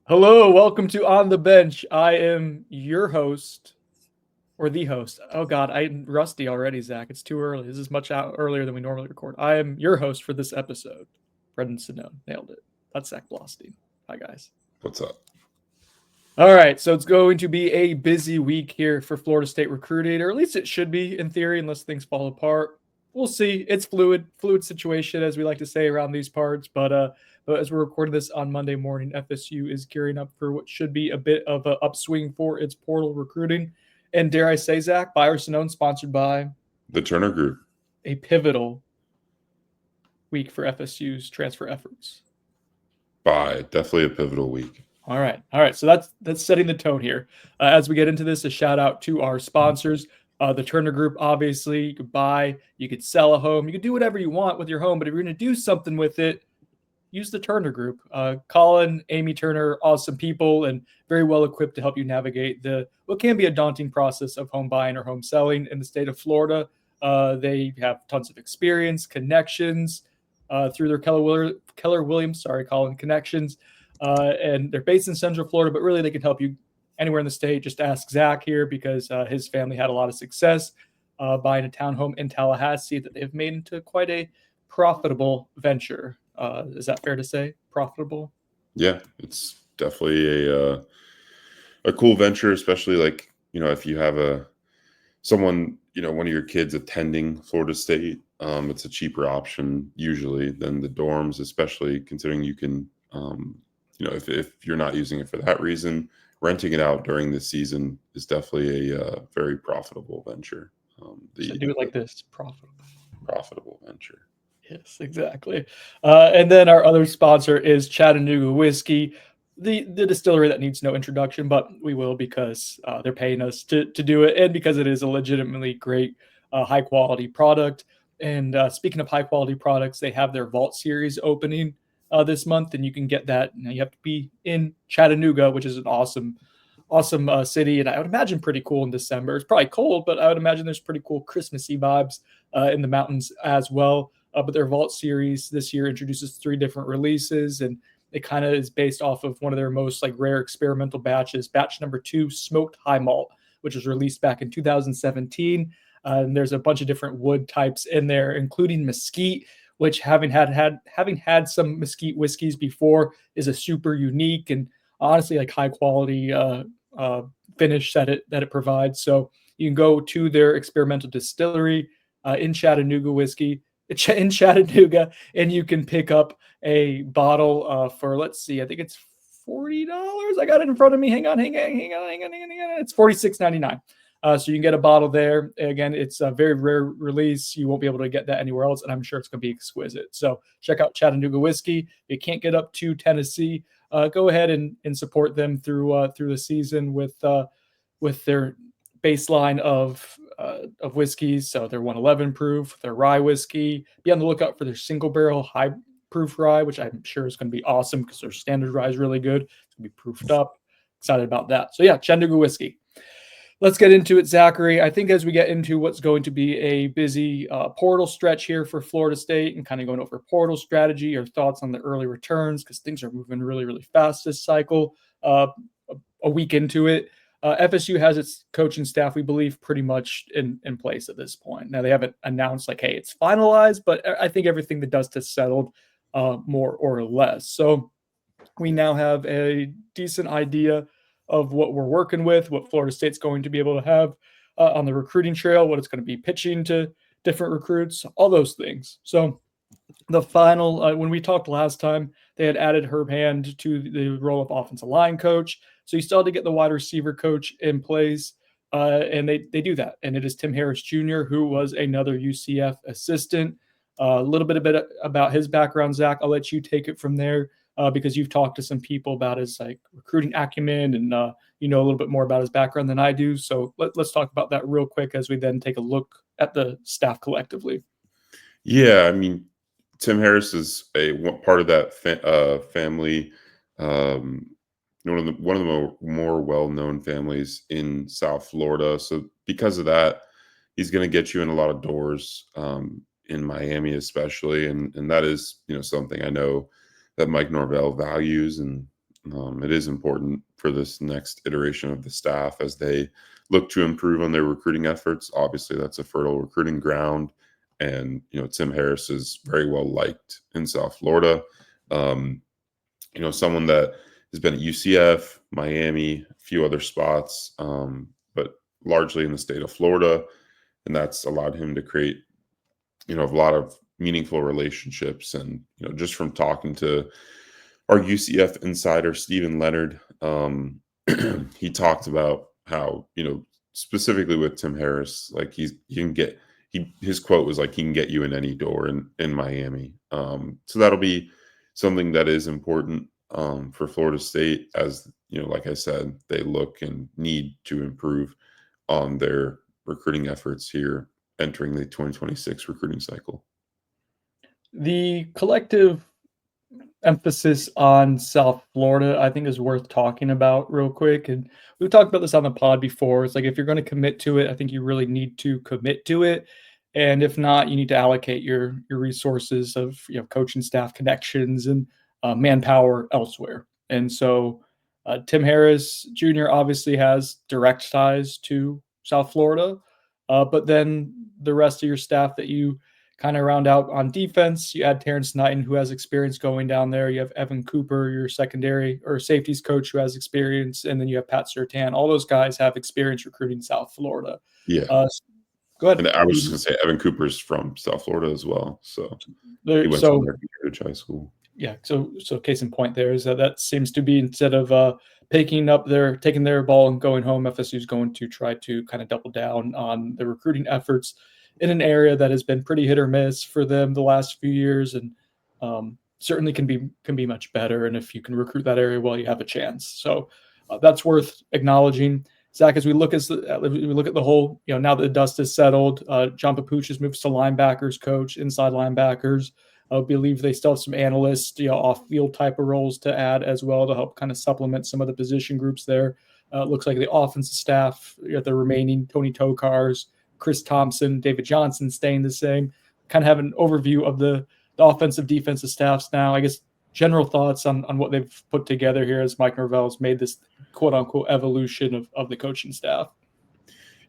Hello, welcome to On the Bench. I am your host, or the host. Oh God, I'm rusty already, Zach. It's too early. This is much earlier than we normally record. I am your host for this episode, Brendan Sinone. Nailed it. That's Zach Blostein. Hi, guys. What's up? All right, so it's going to be a busy week here for Florida State recruiting, or at least it should be in theory, unless things fall apart. We'll see. It's fluid situation, as we like to say around these parts. But as we're recording this on Monday morning, FSU is gearing up for what should be a bit of an upswing for its portal recruiting. And dare I say, Zach, Buyer Sinone, sponsored by The Turner Group. a pivotal week for FSU's transfer efforts. Definitely a pivotal week. All right. So that's setting the tone here. As we get into this, a shout out to our sponsors, the Turner Group. Obviously, you could buy, you could sell a home, you could do whatever you want with your home. But if you're going to do something with it, use the Turner Group. Colin, Amy Turner, awesome people, and very well equipped to help you navigate what can be a daunting process of home buying or home selling in the state of Florida. They have tons of experience, connections through their Keller Williams, Colin connections. And they're based in Central Florida, but really they can help you anywhere in the state. Just ask Zach here because his family had a lot of success buying a townhome in Tallahassee that they've made into quite a profitable venture. Is that fair to say? Profitable? Yeah, it's definitely a cool venture, especially if you have someone, one of your kids attending Florida State. It's a cheaper option usually than the dorms, especially considering you can if you're not using it for that reason, renting it out during the season is definitely a very profitable venture. Do it like this, profitable venture. Yes, exactly. And then our other sponsor is Chattanooga Whiskey, the distillery that needs no introduction, but we will because they're paying us to do it, and because it is a legitimately great, high quality product. And speaking of high quality products, they have their Vault Series opening this month, and you can get that. You have to be in Chattanooga, which is an awesome city, and I would imagine pretty cool in December. It's probably cold, but I would imagine there's pretty cool Christmassy vibes in the mountains as well. But their Vault Series this year introduces 3 different releases, and it kind of is based off of one of their most rare experimental batches, batch number 2, Smoked High Malt, which was released back in 2017. And there's a bunch of different wood types in there, including mesquite, which having had some mesquite whiskeys before is a super unique and honestly high quality finish that it provides. So you can go to their experimental distillery in Chattanooga in Chattanooga, and you can pick up a bottle for, let's see, I think it's $40. I got it in front of me. Hang on. It's $46.99. So you can get a bottle there. Again, it's a very rare release. You won't be able to get that anywhere else, and I'm sure it's going to be exquisite. So check out Chattanooga Whiskey. If you can't get up to Tennessee, go ahead and support them through the season with their baseline of whiskeys. So they're 111 proof, their rye whiskey. Be on the lookout for their single barrel high proof rye, which I'm sure is going to be awesome because their standard rye is really good. It's going to be proofed up. Excited about that. So yeah, Chattanooga Whiskey. Let's get into it, Zachary. I think as we get into what's going to be a busy portal stretch here for Florida State and kind of going over portal strategy or thoughts on the early returns, because things are moving really, really fast this cycle. A week into it, FSU has its coaching staff, we believe, pretty much in place at this point. Now, they haven't announced hey, it's finalized, but I think everything the dust has settled more or less. So we now have a decent idea of what we're working with, what Florida State's going to be able to have on the recruiting trail, what it's going to be pitching to different recruits, all those things. So the final, when we talked last time, they had added Herb Hand to the role of offensive line coach. So you still had to get the wide receiver coach in place, and they do that. And it is Tim Harris Jr., who was another UCF assistant. A little bit about his background, Zach. I'll let you take it from there. Because you've talked to some people about his recruiting acumen and a little bit more about his background than I do. So let's talk about that real quick as we then take a look at the staff collectively. Yeah, I mean, Tim Harris is part of that family, one of the more well-known families in South Florida. So because of that, he's going to get you in a lot of doors in Miami, especially, and that is something I know that Mike Norvell values, and It is important for this next iteration of the staff as they look to improve on their recruiting efforts. Obviously, that's a fertile recruiting ground, and Tim Harris is very well liked in South Florida. Um, someone that has been at UCF, Miami, a few other spots, but largely in the state of Florida, and that's allowed him to create a lot of meaningful relationships. And just from talking to our UCF insider Stephen Leonard, he talked about how specifically with Tim Harris, like he can get his quote was like he can get you in any door in Miami. So that'll be something that is important for Florida State, as like I said, they look and need to improve on their recruiting efforts here entering the 2026 recruiting cycle. The collective emphasis on South Florida, I think, is worth talking about real quick. And we've talked about this on the pod before. It's like if you're going to commit to it, I think you really need to commit to it. And if not, you need to allocate your resources of coaching staff connections and manpower elsewhere. And so Tim Harris Jr. obviously has direct ties to South Florida, but then the rest of your staff that you kind of round out on defense, you add Terrence Knighton, who has experience going down there. You have Evan Cooper, your secondary or safeties coach, who has experience, and then you have Pat Surtain. All those guys have experience recruiting South Florida. Yeah. Go ahead. And I was just going to say Evan Cooper's from South Florida as well. So he went to American Heritage High School. Yeah. So case in point there is that seems to be, instead of taking their ball and going home, FSU is going to try to kind of double down on the recruiting efforts in an area that has been pretty hit or miss for them the last few years, and certainly can be much better. And if you can recruit that area well, you have a chance. So that's worth acknowledging. Zach, as we look at the whole, now that the dust is settled, John Papuchis moves to linebackers coach, inside linebackers. I believe they still have some analysts, off-field type of roles to add as well to help kind of supplement some of the position groups there. It looks like the offensive staff, the remaining Tony Tokars, Chris Thompson, David Johnson staying the same. Kind of have an overview of the offensive, defensive staffs now. I guess general thoughts on what they've put together here as Mike Norvell's made this quote-unquote evolution of the coaching staff.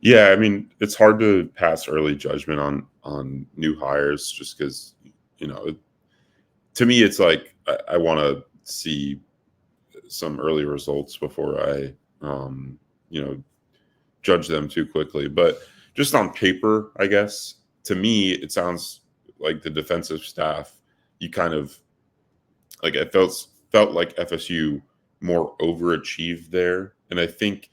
Yeah, I mean, it's hard to pass early judgment on new hires just because, to me, it's like I want to see some early results before I, judge them too quickly. But just on paper, I guess, to me, it sounds like the defensive staff, you kind of like it felt like FSU more overachieved there. And I think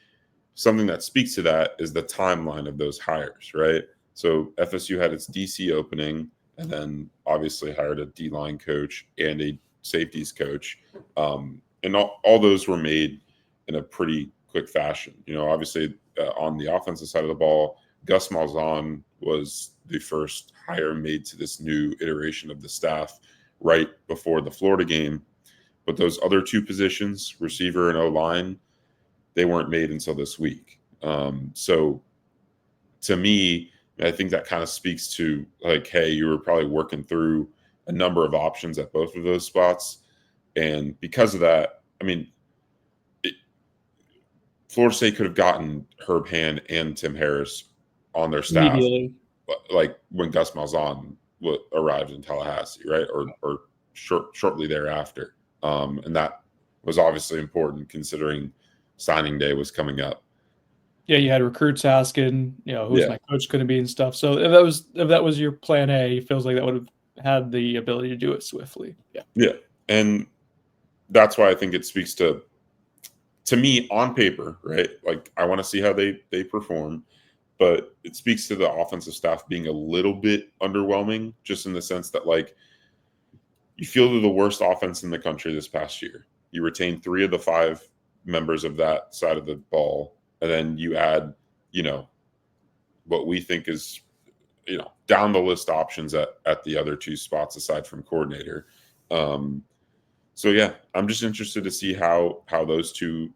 something that speaks to that is the timeline of those hires, right? So FSU had its DC opening and then obviously hired a D-line coach and a safeties coach. And all those were made in a pretty quick fashion. Obviously on the offensive side of the ball, Gus Malzahn was the first hire made to this new iteration of the staff right before the Florida game. But those other two positions, receiver and O-line, they weren't made until this week. So to me, I think that kind of speaks to like, hey, you were probably working through a number of options at both of those spots. And because of that, I mean, Florida State could have gotten Herb Hand and Tim Harris on their staff, like when Gus Malzahn arrived in Tallahassee, right? Or shortly thereafter. And that was obviously important considering signing day was coming up. Yeah, you had recruits asking, who's my coach going to be and stuff. So if that was your plan A, it feels like that would have had the ability to do it swiftly. Yeah. Yeah. And that's why I think it speaks to me on paper, right? Like I want to see how they perform, but it speaks to the offensive staff being a little bit underwhelming, just in the sense that like you fielded the worst offense in the country this past year. You retained 3 of the 5 members of that side of the ball. And then you add, what we think is, down the list options at the other 2 spots aside from coordinator. So yeah, I'm just interested to see how those 2,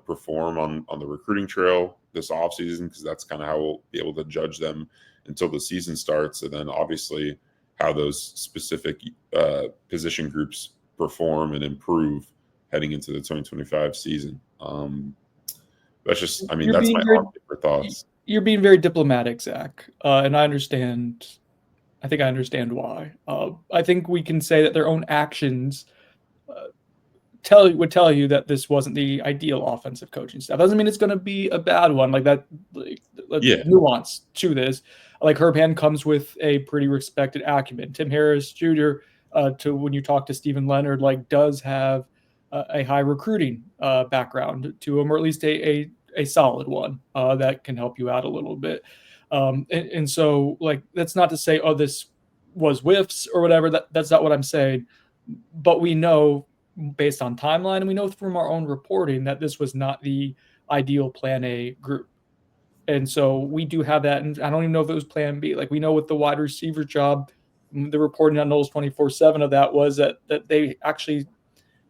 perform on the recruiting trail this offseason, because that's kind of how we'll be able to judge them until the season starts. And then obviously how those specific position groups perform and improve heading into the 2025 season. That's just, I mean, You're that's being my very on-paper thoughts. you're being very diplomatic, Zach, and I understand. I think I understand why. I think we can say that their own actions would tell you that this wasn't the ideal offensive coaching staff. Doesn't mean it's going to be a bad one. Like that, like, Yeah, nuance to this. Like Herb Hand comes with a pretty respected acumen. Tim Harris Jr. To when you talk to Stephen Leonard, like does have a high recruiting background to him, or at least a solid one that can help you out a little bit. And so like that's not to say this was whiffs or whatever. That's not what I'm saying. But we know based on timeline, and we know from our own reporting that this was not the ideal Plan A group. And so we do have that. And I don't even know if it was Plan B. Like we know with the wide receiver job, the reporting on Noles 24/7 of that was that they actually,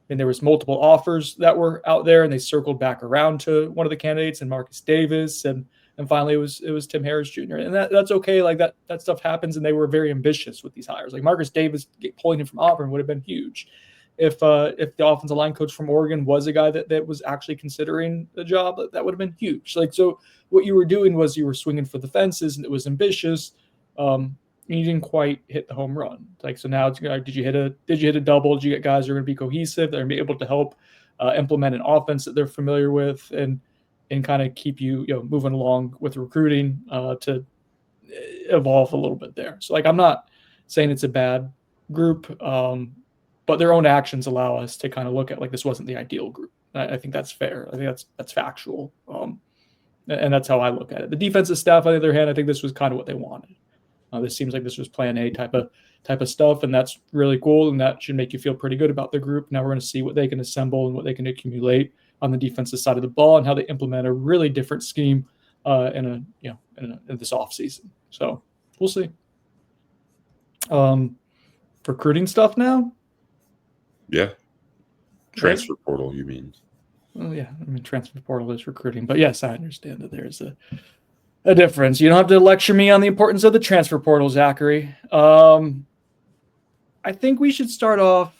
and there was multiple offers that were out there, and they circled back around to one of the candidates and Marcus Davis, and finally it was Tim Harris Jr. And that's okay. Like that stuff happens, and they were very ambitious with these hires. Like Marcus Davis pulling him from Auburn would have been huge. If the offensive line coach from Oregon was a guy that was actually considering the job, that would have been huge. Like so, what you were doing was you were swinging for the fences, and it was ambitious. And you didn't quite hit the home run. Like so now, it's did you hit a double? Did you get guys who are going to be cohesive? They're going to be able to help implement an offense that they're familiar with, and kind of keep you moving along with recruiting to evolve a little bit there. So like I'm not saying it's a bad group, but their own actions allow us to kind of look at like this wasn't the ideal group. I think that's fair. I think that's factual, and that's how I look at it. The defensive staff, on the other hand, I think this was kind of what they wanted. This seems like this was Plan A type of stuff, and that's really cool, and that should make you feel pretty good about the group. Now we're going to see what they can assemble and what they can accumulate on the defensive side of the ball, and how they implement a really different scheme in this offseason. So we'll see. Recruiting stuff now. Yeah. Transfer portal, you mean? Well, yeah. I mean, transfer portal is recruiting, but yes, I understand that there's a difference. You don't have to lecture me on the importance of the transfer portal, Zachary. I think we should start off.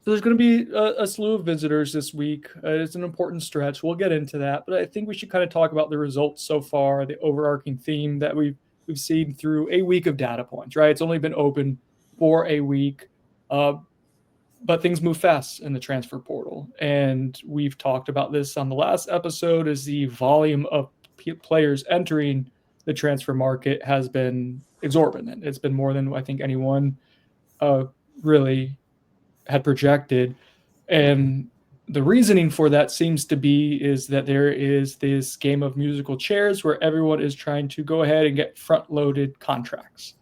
So there's going to be a slew of visitors this week. It's an important stretch. We'll get into that, but I think we should kind of talk about the results so far, the overarching theme that we've seen through a week of data points. Right? It's only been open for a week, but things move fast in the transfer portal, and we've talked about this on the last episode. Is the volume of players entering the transfer market has been exorbitant. It's been more than I think anyone really had projected. And the reasoning for that seems to be is that there is this game of musical chairs where everyone is trying to go ahead and get front-loaded contracts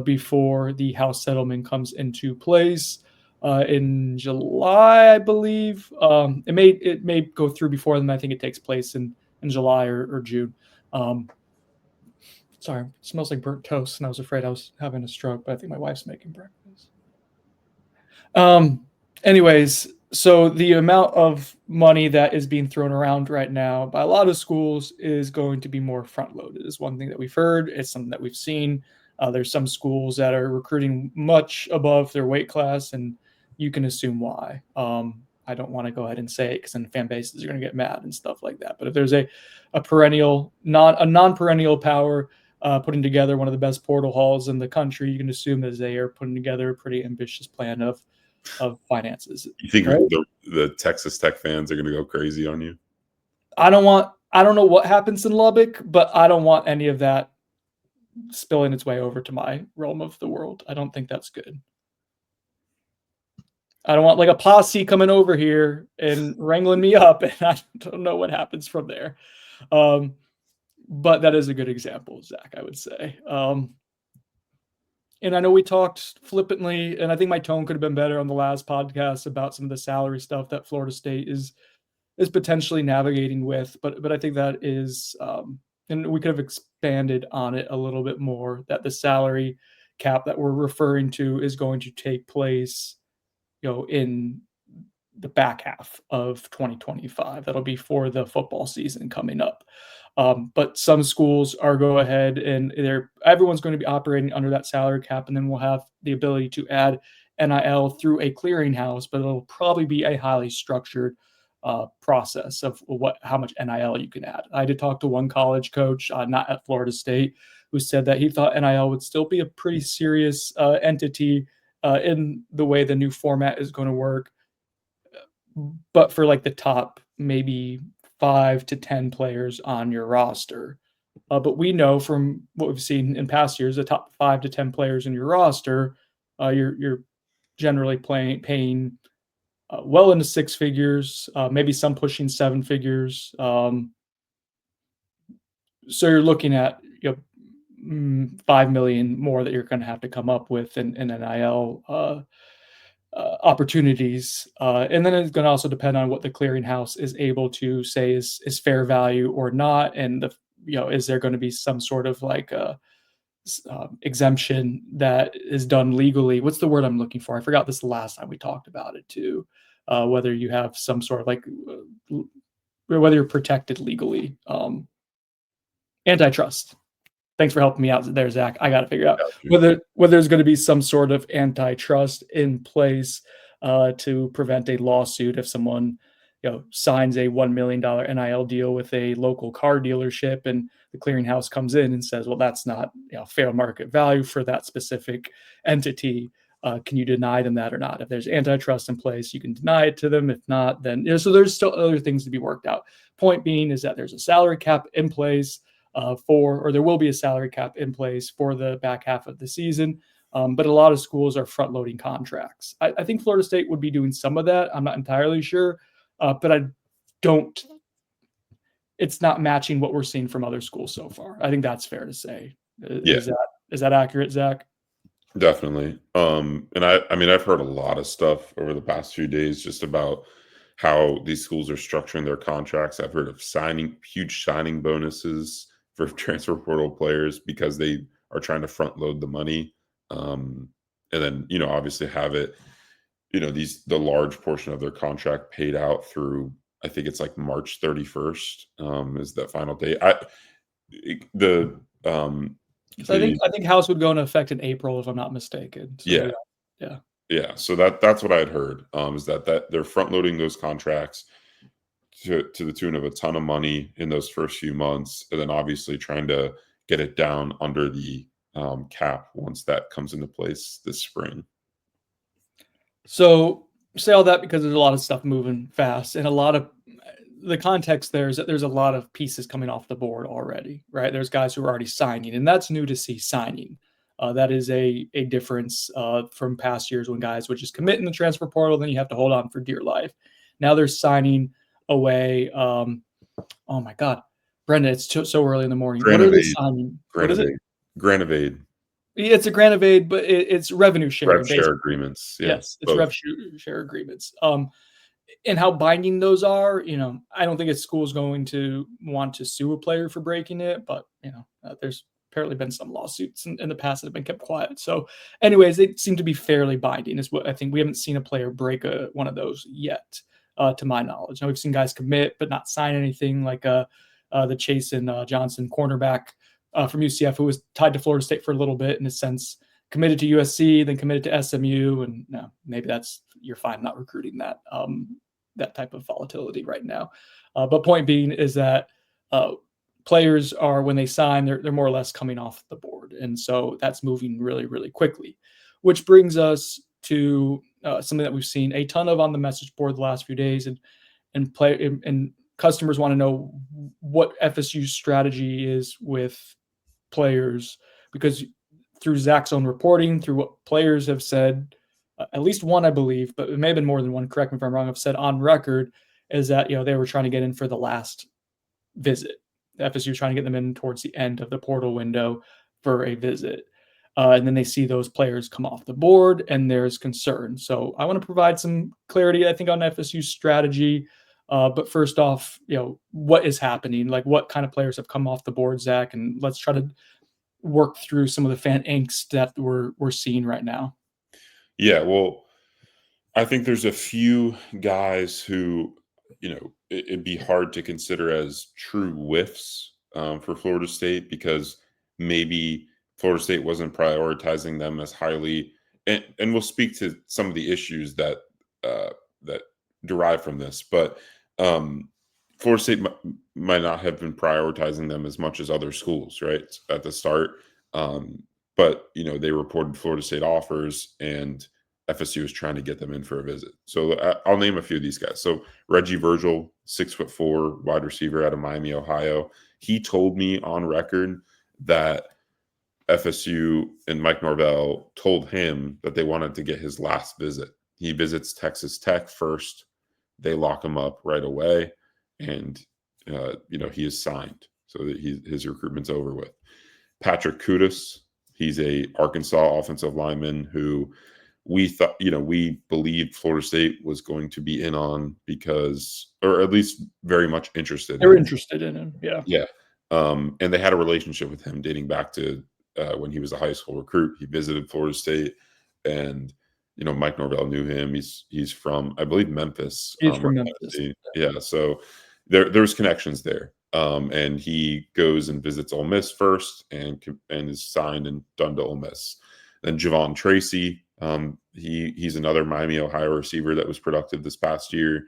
before the house settlement comes into place in July, I believe. It may go through before then. I think it takes place in July or June. Sorry, it smells like burnt toast, and I was afraid I was having a stroke, but I think my wife's making breakfast. Anyways, so the amount of money that is being thrown around right now by a lot of schools is going to be more front-loaded. Is one thing that we've heard. It's something that we've seen. There's some schools that are recruiting much above their weight class, and you can assume why. I don't want to go ahead and say it because then fan bases are going to get mad and stuff like that. But if there's a perennial, non-perennial power putting together one of the best portal halls in the country, you can assume that they are putting together a pretty ambitious plan of finances. You think right? the Texas Tech fans are going to go crazy on you? I don't know what happens in Lubbock, but I don't want any of that spilling its way over to my realm of the world. I don't think that's good. I don't want like a posse coming over here and wrangling me up, and I don't know what happens from there. But that is a good example, Zach, I would say. And I know we talked flippantly, and I think my tone could have been better on the last podcast about some of the salary stuff that Florida State is potentially navigating with. But I think that is, and we could have expanded on it a little bit more, that the salary cap that we're referring to is going to take place, in the back half of 2025. That'll be for the football season coming up. But some schools are go ahead and everyone's going to be operating under that salary cap, and then we'll have the ability to add NIL through a clearinghouse, but it'll probably be a highly structured process of how much NIL you can add. I did talk to one college coach, not at Florida State, who said that he thought NIL would still be a pretty serious entity in the way the new format is going to work, but for like the top maybe 5 to 10 players on your roster. But we know from what we've seen in past years, the top 5 to 10 players in your roster, you're generally paying well into 6 figures, maybe some pushing 7 figures. So you're looking at 5 million more that you're going to have to come up with in NIL opportunities, and then it's going to also depend on what the clearinghouse is able to say is fair value or not, and is there going to be some sort of like a exemption that is done legally? What's the word I'm looking for? I forgot this the last time we talked about it too. Whether you have some sort of like whether you're protected legally. Antitrust. Thanks for helping me out there, Zach. I got to figure out whether there's going to be some sort of antitrust in place to prevent a lawsuit if someone signs a $1 million NIL deal with a local car dealership, and the clearinghouse comes in and says, well, that's not fair market value for that specific entity. Can you deny them that or not? If there's antitrust in place, you can deny it to them. If not, then so there's still other things to be worked out. Point being is that there's a salary cap in place or there will be a salary cap in place for the back half of the season. But a lot of schools are front loading contracts. I think Florida State would be doing some of that. I'm not entirely sure, but it's not matching what we're seeing from other schools so far. I think that's fair to say. Yeah. Is that accurate, Zach? Definitely. And I mean, I've heard a lot of stuff over the past few days just about how these schools are structuring their contracts. I've heard of huge signing bonuses for transfer portal players because they are trying to front load the money. And then, obviously have it, the large portion of their contract paid out through, I think it's like March 31st, is that final date. I think House would go into effect in April, if I'm not mistaken. So, yeah. Yeah. So that's what I had heard, is that they're front loading those contracts to the tune of a ton of money in those first few months, and then obviously trying to get it down under the cap once that comes into place this spring. So say all that because there's a lot of stuff moving fast, and a lot of the context there is that there's a lot of pieces coming off the board already, right? There's guys who are already signing, and that's new to see signing. That is a difference from past years when guys would just commit in the transfer portal, then you have to hold on for dear life. Now they're signing away. Oh my God, Brendan, it's so early in the morning. What are they signing? What is it? Granivade. It's a grant of aid, but it's revenue sharing. Rev share agreements. Yeah, yes, it's rev share agreements. And how binding those are, I don't think a school's going to want to sue a player for breaking it, but there's apparently been some lawsuits in the past that have been kept quiet. So, anyways, they seem to be fairly binding. Is what I think. We haven't seen a player break one of those yet, to my knowledge. Now we've seen guys commit but not sign anything, like the Chase and Johnson cornerback from UCF, who was tied to Florida State for a little bit, in a sense, committed to USC, then committed to SMU, and no, maybe you're fine not recruiting that type of volatility right now. But point being is that players are, when they sign, they're more or less coming off the board, and so that's moving really, really quickly, which brings us to something that we've seen a ton of on the message board the last few days, and customers want to know what FSU's strategy is with players, because through Zach's own reporting, through what players have said, at least one, I believe, but it may have been more than one, correct me if I'm wrong, have said on record, is that they were trying to get in for the last visit. FSU trying to get them in towards the end of the portal window for a visit. And then they see those players come off the board, and there's concern. So I want to provide some clarity, I think, on FSU's strategy. But first off, what is happening? Like, what kind of players have come off the board, Zach? And let's try to work through some of the fan angst that we're seeing right now. Yeah, well, I think there's a few guys who, it'd be hard to consider as true whiffs for Florida State, because maybe Florida State wasn't prioritizing them as highly and we'll speak to some of the issues that that derive from this, but Florida State might not have been prioritizing them as much as other schools, right, at the start. But they reported Florida State offers, and FSU is trying to get them in for a visit. So I'll name a few of these guys. So Reggie Virgil, 6'4" wide receiver out of Miami, Ohio. He told me on record that FSU and Mike Norvell told him that they wanted to get his last visit. He visits Texas Tech first. They lock him up right away, and he is signed, so that his recruitment's over with. Patrick Kudus, he's a Arkansas offensive lineman who we believed Florida State was going to be in on because, or at least very much interested. They're interested in him, yeah. Yeah. And they had a relationship with him dating back to when he was a high school recruit. He visited Florida State, and Mike Norvell knew him. He's from, I believe, Memphis. He's from Memphis. Yeah, so there's connections there. And he goes and visits Ole Miss first, and is signed and done to Ole Miss. Then Javon Tracy, he's another Miami, Ohio receiver that was productive this past year.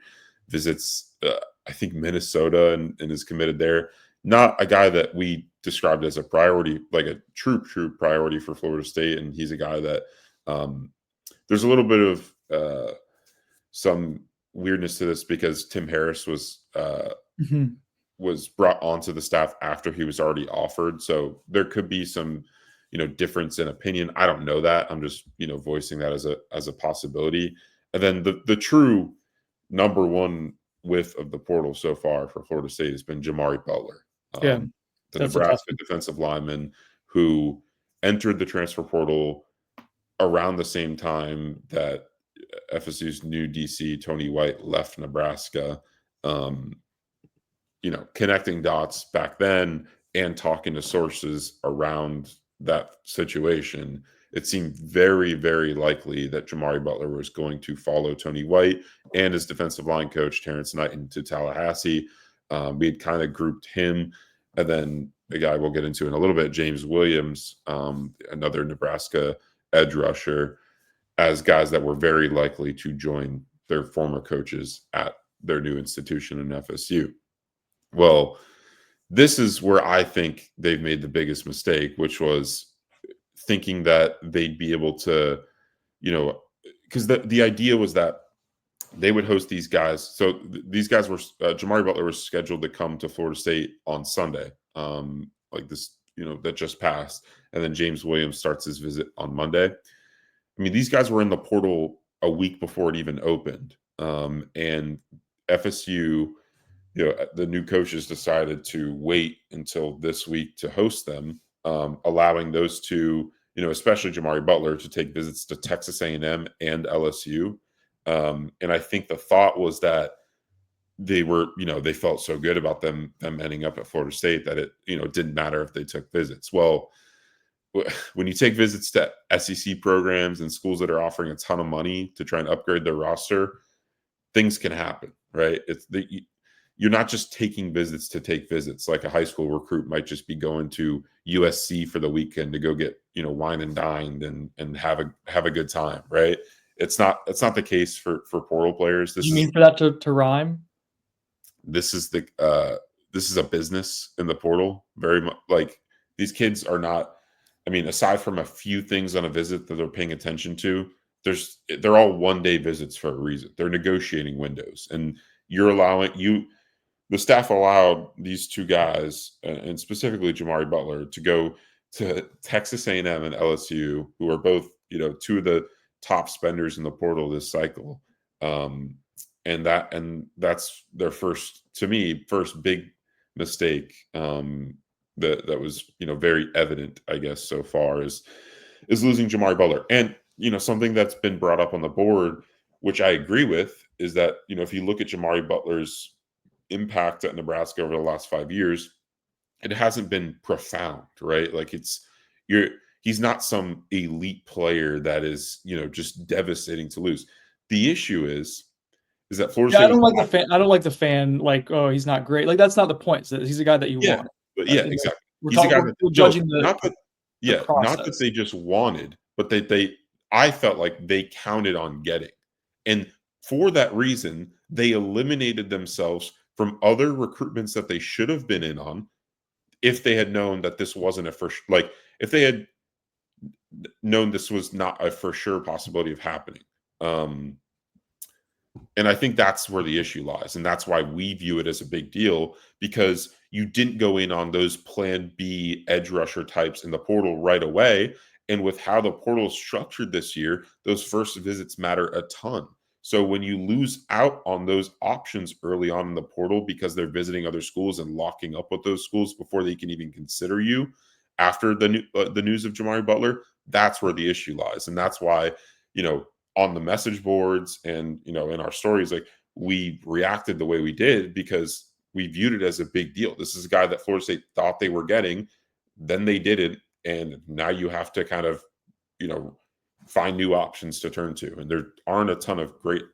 Visits, I think, Minnesota and is committed there. Not a guy that we described as a priority, like a true priority for Florida State. And he's a guy that there's a little bit of some weirdness to this because Tim Harris was brought onto the staff after he was already offered. So there could be some, difference in opinion. I don't know that. I'm just, voicing that as a possibility. And then the true number one whiff of the portal so far for Florida State has been Jamari Butler. The Nebraska defensive lineman who entered the transfer portal around the same time that FSU's new DC, Tony White, left Nebraska. Connecting dots back then and talking to sources around that situation, it seemed very, very likely that Jamari Butler was going to follow Tony White and his defensive line coach, Terrence Knight, into Tallahassee. We had kind of grouped him, and then the guy we'll get into in a little bit, James Williams, another Nebraska edge rusher, as guys that were very likely to join their former coaches at their new institution in FSU. Well, this is where I think they've made the biggest mistake, which was thinking that they'd be able to, because the idea was that they would host these guys. So these guys were, Jamari Butler was scheduled to come to Florida State on Sunday, like this, that just passed. And then James Williams starts his visit on Monday. I mean, these guys were in the portal a week before it even opened. And FSU, the new coaches decided to wait until this week to host them, allowing those two, especially Jamari Butler, to take visits to Texas A&M and LSU. And I think the thought was that they were, they felt so good about them ending up at Florida State that it, didn't matter if they took visits. Well, when you take visits to SEC programs and schools that are offering a ton of money to try and upgrade their roster, things can happen, right? You're not just taking visits to take visits. Like a high school recruit might just be going to USC for the weekend to go get, wine and dined and have a good time, right? It's not the case for portal players. You mean for that to rhyme? This is a business in the portal. Very much like these kids are not. I mean, aside from a few things on a visit that they're paying attention to, they're all one-day visits for a reason. They're negotiating windows, and the staff allowed these two guys, and specifically Jamari Butler, to go to Texas A&M and LSU, who are both, two of the top spenders in the portal this cycle. And that's their first big mistake that was, very evident, I guess, so far is losing Jamari Butler. And, something that's been brought up on the board, which I agree with, is that, if you look at Jamari Butler's impact at Nebraska over the last 5 years, it hasn't been profound, right? Like he's not some elite player that is, just devastating to lose. The issue is that Florida State. I don't like the fan. Like, oh, he's not great. Like, that's not the point. He's a guy that you want. Exactly. We're judging not that they just wanted, but they I felt like they counted on getting. And for that reason, they eliminated themselves from other recruitments that they should have been in on if they had known that this wasn't a for like if they had known this was not a for sure possibility of happening. Um, and I think that's where the issue lies. And that's why we view it as a big deal, because you didn't go in on those plan B edge rusher types in the portal right away. And with how the portal is structured this year, those first visits matter a ton. So when you lose out on those options early on in the portal because they're visiting other schools and locking up with those schools before they can even consider you after the news of Jamari Butler, that's where the issue lies. And that's why, you know, on the message boards and, you know, in our stories, like, we reacted the way we did because we viewed it as a big deal. This is a guy that Florida State thought they were getting, then they did it, and now you have to kind of, you know, find new options to turn to. And there aren't a ton of great,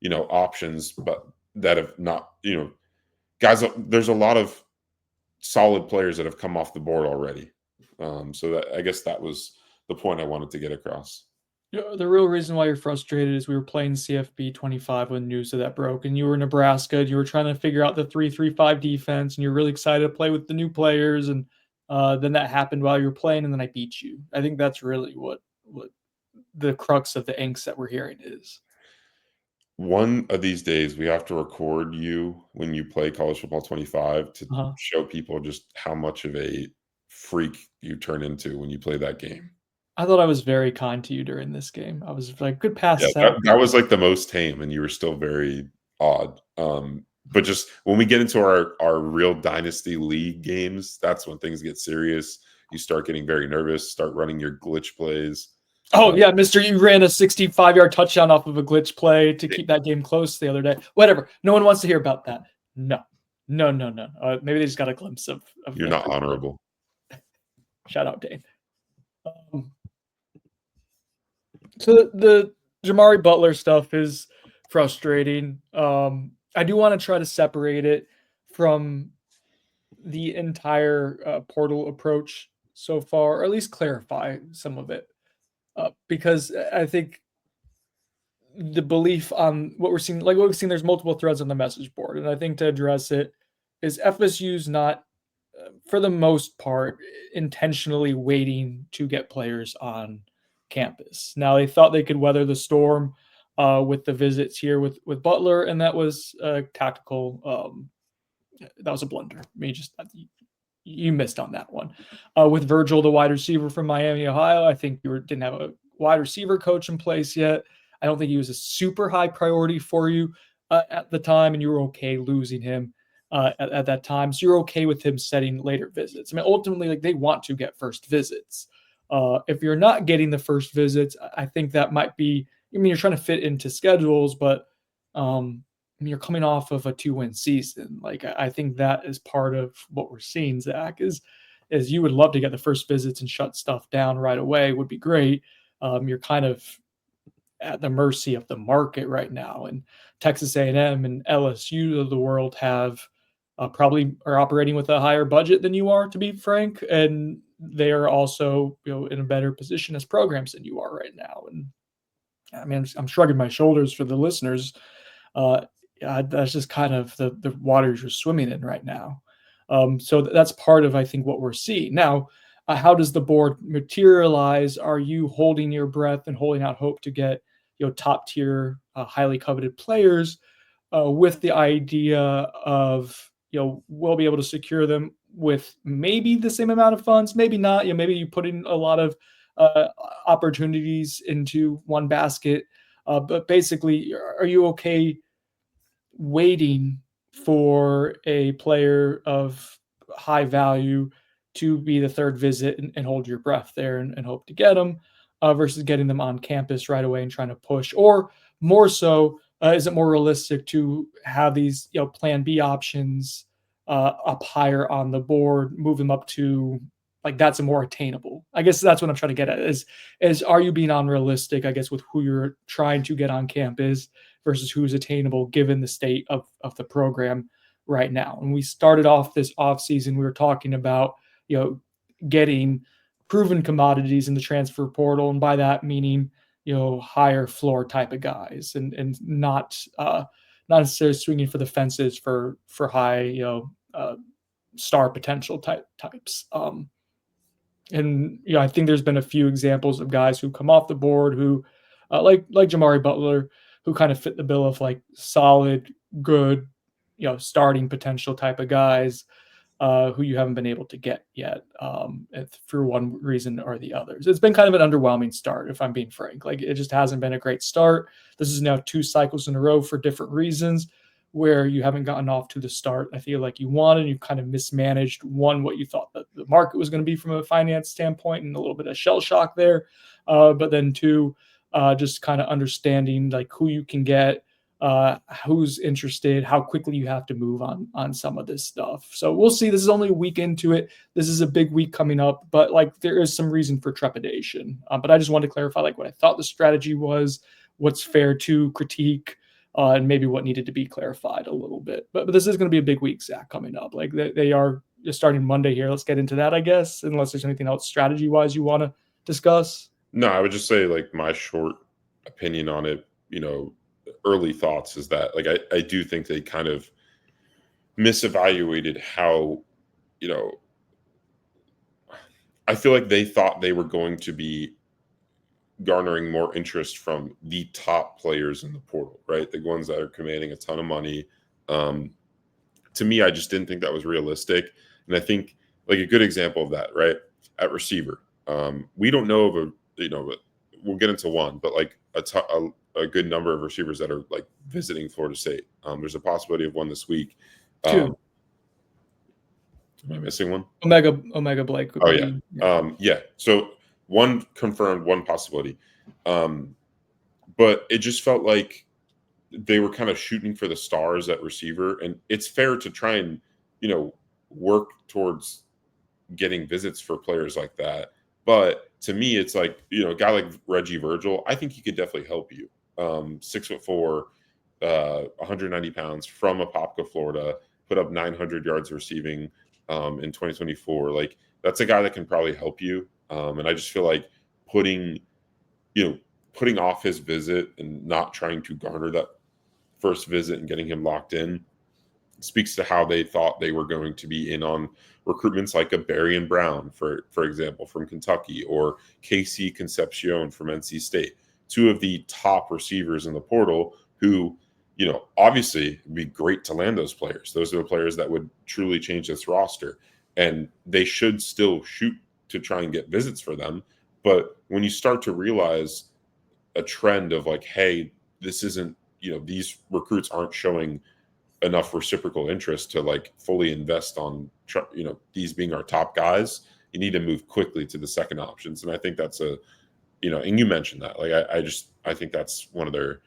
you know, options, but that have not, you know, guys, there's a lot of solid players that have come off the board already. So that, I guess that was the point I wanted to get across. Yeah, the real reason why you're frustrated is we were playing CFB 25 when news of that broke, and you were in Nebraska. And you were trying to figure out the 3-3-5 defense, and you're really excited to play with the new players. And then that happened while you were playing, and then I beat you. I think that's really what the crux of the angst that we're hearing is. One of these days, we have to record you when you play college football 25 to Uh-huh. show people just how much of a freak you turn into when you play that game. I thought I was very kind to you during this game. I was like, good Yeah, pass that, set. that was like the most tame, and you were still very odd. But just when we get into our real dynasty league games, that's when things get serious. You start getting very nervous, start running your glitch plays. Oh, yeah, Mister, you ran a 65-yard touchdown off of a glitch play to keep that game close the other day. Whatever. No one wants to hear about that. No. No, no, no. Maybe they just got a glimpse of You're that. not honorable. Shout out, Dane. So the Jamari Butler stuff is frustrating. I do want to try to separate it from the entire portal approach so far, or at least clarify some of it, because I think the belief on what we're seeing, like what we've seen, there's multiple threads on the message board, and I think to address it is FSU's not, for the most part, intentionally waiting to get players on campus. Now they thought they could weather the storm with the visits here with Butler, and that was tactical. That was a blunder. I mean, you missed on that one. With Virgil, the wide receiver from Miami, Ohio, I think you didn't have a wide receiver coach in place yet. I don't think he was a super high priority for you at the time, and you were okay losing him at that time. So you're okay with him setting later visits. I mean, ultimately, like, they want to get first visits. If you're not getting the first visits, I think that might be. I mean, you're trying to fit into schedules, but I mean, you're coming off of a 2-win season. Like, I think that is part of what we're seeing, Zach, is you would love to get the first visits and shut stuff down right away. Would be great. You're kind of at the mercy of the market right now, and Texas A&M and LSU of the world have probably are operating with a higher budget than you are, to be frank, and they are also, you know, in a better position as programs than you are right now. And I mean, I'm shrugging my shoulders for the listeners. Yeah, that's just kind of the waters you're swimming in right now. So that's part of, I think, what we're seeing now. How does the board materialize? Are you holding your breath and holding out hope to get, you know, top tier, highly coveted players, with the idea of, you know, we'll be able to secure them with maybe the same amount of funds, maybe not. You know, maybe you put in a lot of uh, opportunities into one basket, but basically, are you okay waiting for a player of high value to be the third visit and hold your breath there and hope to get them, versus getting them on campus right away and trying to push? Or more so, is it more realistic to have these, you know, plan B options up higher on the board, move them up to, like, that's a more attainable? I guess that's what I'm trying to get at, is are you being unrealistic, I guess, with who you're trying to get on campus versus who's attainable given the state of the program right now? And we started off this offseason, we were talking about, you know, getting proven commodities in the transfer portal. And by that meaning, higher floor type of guys, and not necessarily swinging for the fences for high star potential types. And I think there's been a few examples of guys who come off the board who, like Jamari Butler, who kind of fit the bill of like solid, good, starting potential type of guys, who you haven't been able to get yet, for one reason or the others. It's been kind of an underwhelming start, if I'm being frank. Like, it just hasn't been a great start. This is now 2 cycles in a row for different reasons where you haven't gotten off to the start I feel like you wanted. You kind of mismanaged, one, what you thought that the market was going to be from a finance standpoint, and a little bit of shell shock there. But then two, just kind of understanding like who you can get, who's interested, how quickly you have to move on some of this stuff. So we'll see. This is only a week into it. This is a big week coming up, but like there is some reason for trepidation. But I just wanted to clarify like what I thought the strategy was, what's fair to critique, and maybe what needed to be clarified a little bit. But this is going to be a big week, Zach, coming up. Like they are just starting Monday here. Let's get into that, I guess, unless there's anything else strategy wise you want to discuss. No, I would just say like my short opinion on it, early thoughts is that like I do think they kind of misevaluated how, I feel like they thought they were going to be garnering more interest from the top players in the portal, right? The ones that are commanding a ton of money. To me, I just didn't think that was realistic. And I think like a good example of that, right? At receiver, we don't know of we'll get into one, but like a good number of receivers that are like visiting Florida State. There's a possibility of one this week. Two. Am I missing one? Omega Blake. Oh yeah. Yeah. So one confirmed, one possibility. But it just felt like they were kind of shooting for the stars at receiver. And it's fair to try and, work towards getting visits for players like that. But to me, it's like, a guy like Reggie Virgil, I think he could definitely help you. 6'4", 190 pounds, from Apopka, Florida, put up 900 yards receiving in 2024. Like, that's a guy that can probably help you. And I just feel like putting off his visit and not trying to garner that first visit and getting him locked in speaks to how they thought they were going to be in on recruitments like a Berrien Brown, for example, from Kentucky, or KC Concepcion from NC State, 2 of the top receivers in the portal who, obviously it'd be great to land those players. Those are the players that would truly change this roster, and they should still shoot to try and get visits for them. But when you start to realize a trend of like, hey, this isn't, these recruits aren't showing enough reciprocal interest to like fully invest on, these being our top guys, you need to move quickly to the second options. And I think that's and you mentioned that, like, I think that's one of their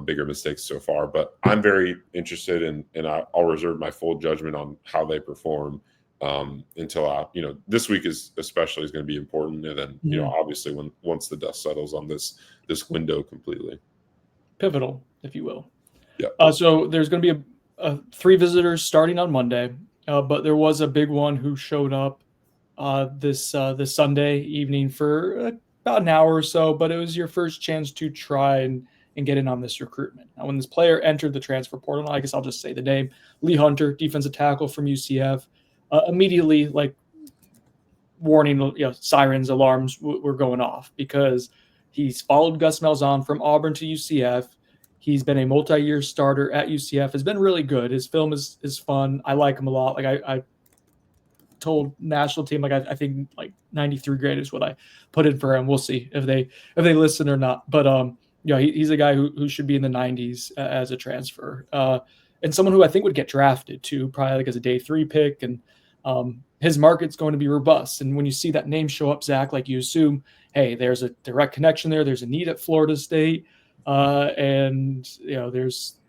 bigger mistakes so far. But I'm very interested and I'll reserve my full judgment on how they perform until this week is going to be important. And then, obviously once the dust settles on this window completely. Pivotal, if you will. Yeah. So there's going to be 3 visitors starting on Monday, but there was a big one who showed up this Sunday evening for about an hour or so, but it was your first chance to try and get in on this recruitment. Now, when this player entered the transfer portal, I guess I'll just say the name, Lee Hunter, defensive tackle from UCF, immediately, like, warning, sirens, alarms were going off, because he's followed Gus Malzahn from Auburn to UCF. He's been a multi-year starter at UCF, has been really good. His film is fun. I like him a lot. Like I told national team, like I think like 93 grade is what I put in for him. We'll see if they listen or not. But he's a guy who should be in the 90s as a transfer, and someone who I think would get drafted too, probably like as a day 3 pick. And his market's going to be robust. And when you see that name show up, Zach, like, you assume, hey, there's a direct connection there. There's a need at Florida State. And there's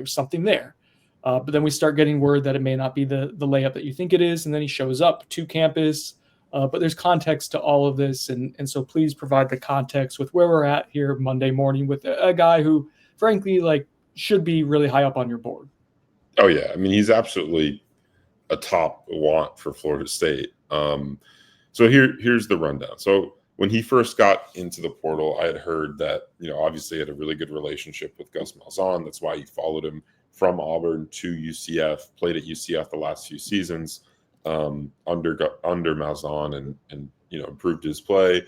something there. But then we start getting word that it may not be the layup that you think it is. And then he shows up to campus. But there's context to all of this. And so please provide the context with where we're at here Monday morning with a guy who, frankly, like, should be really high up on your board. Oh, yeah. I mean, he's absolutely a top want for Florida State. So here's the rundown. So when he first got into the portal, I had heard that, obviously he had a really good relationship with Gus Malzahn. That's why he followed him from Auburn to UCF, played at UCF the last few seasons under Malzahn and improved his play.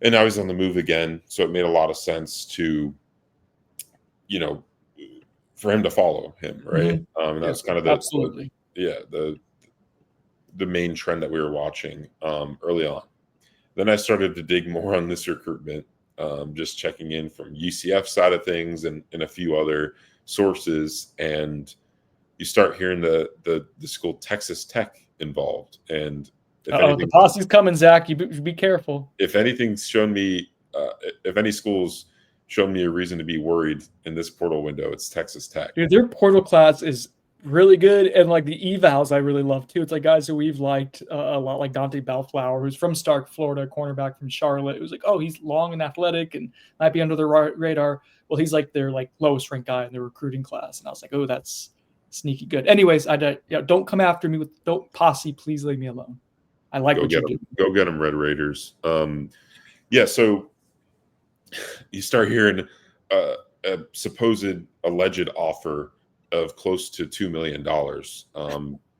And now he's on the move again. So it made a lot of sense to, for him to follow him, right? And that's kind of absolutely. the main trend that we were watching early on. Then I started to dig more on this recruitment, just checking in from UCF side of things and a few other sources, and you start hearing the school Texas Tech involved. And The posse's coming, Zach. You be careful. If anything's shown me, if any school's shown me a reason to be worried in this portal window, it's Texas Tech. Dude, their portal class is really good, and like the evals I really love too. It's like guys who we've liked a lot, like Dante Bellflower, who's from Stark, Florida, cornerback from Charlotte. It was like, oh, he's long and athletic and might be under the radar. Well, he's like their lowest ranked guy in their recruiting class, and I was like, oh, that's sneaky good. Anyways, don't come after me with Posse. Please leave me alone. I like what you do. Go get them, Red Raiders. So you start hearing a supposed alleged offer of close to $2 million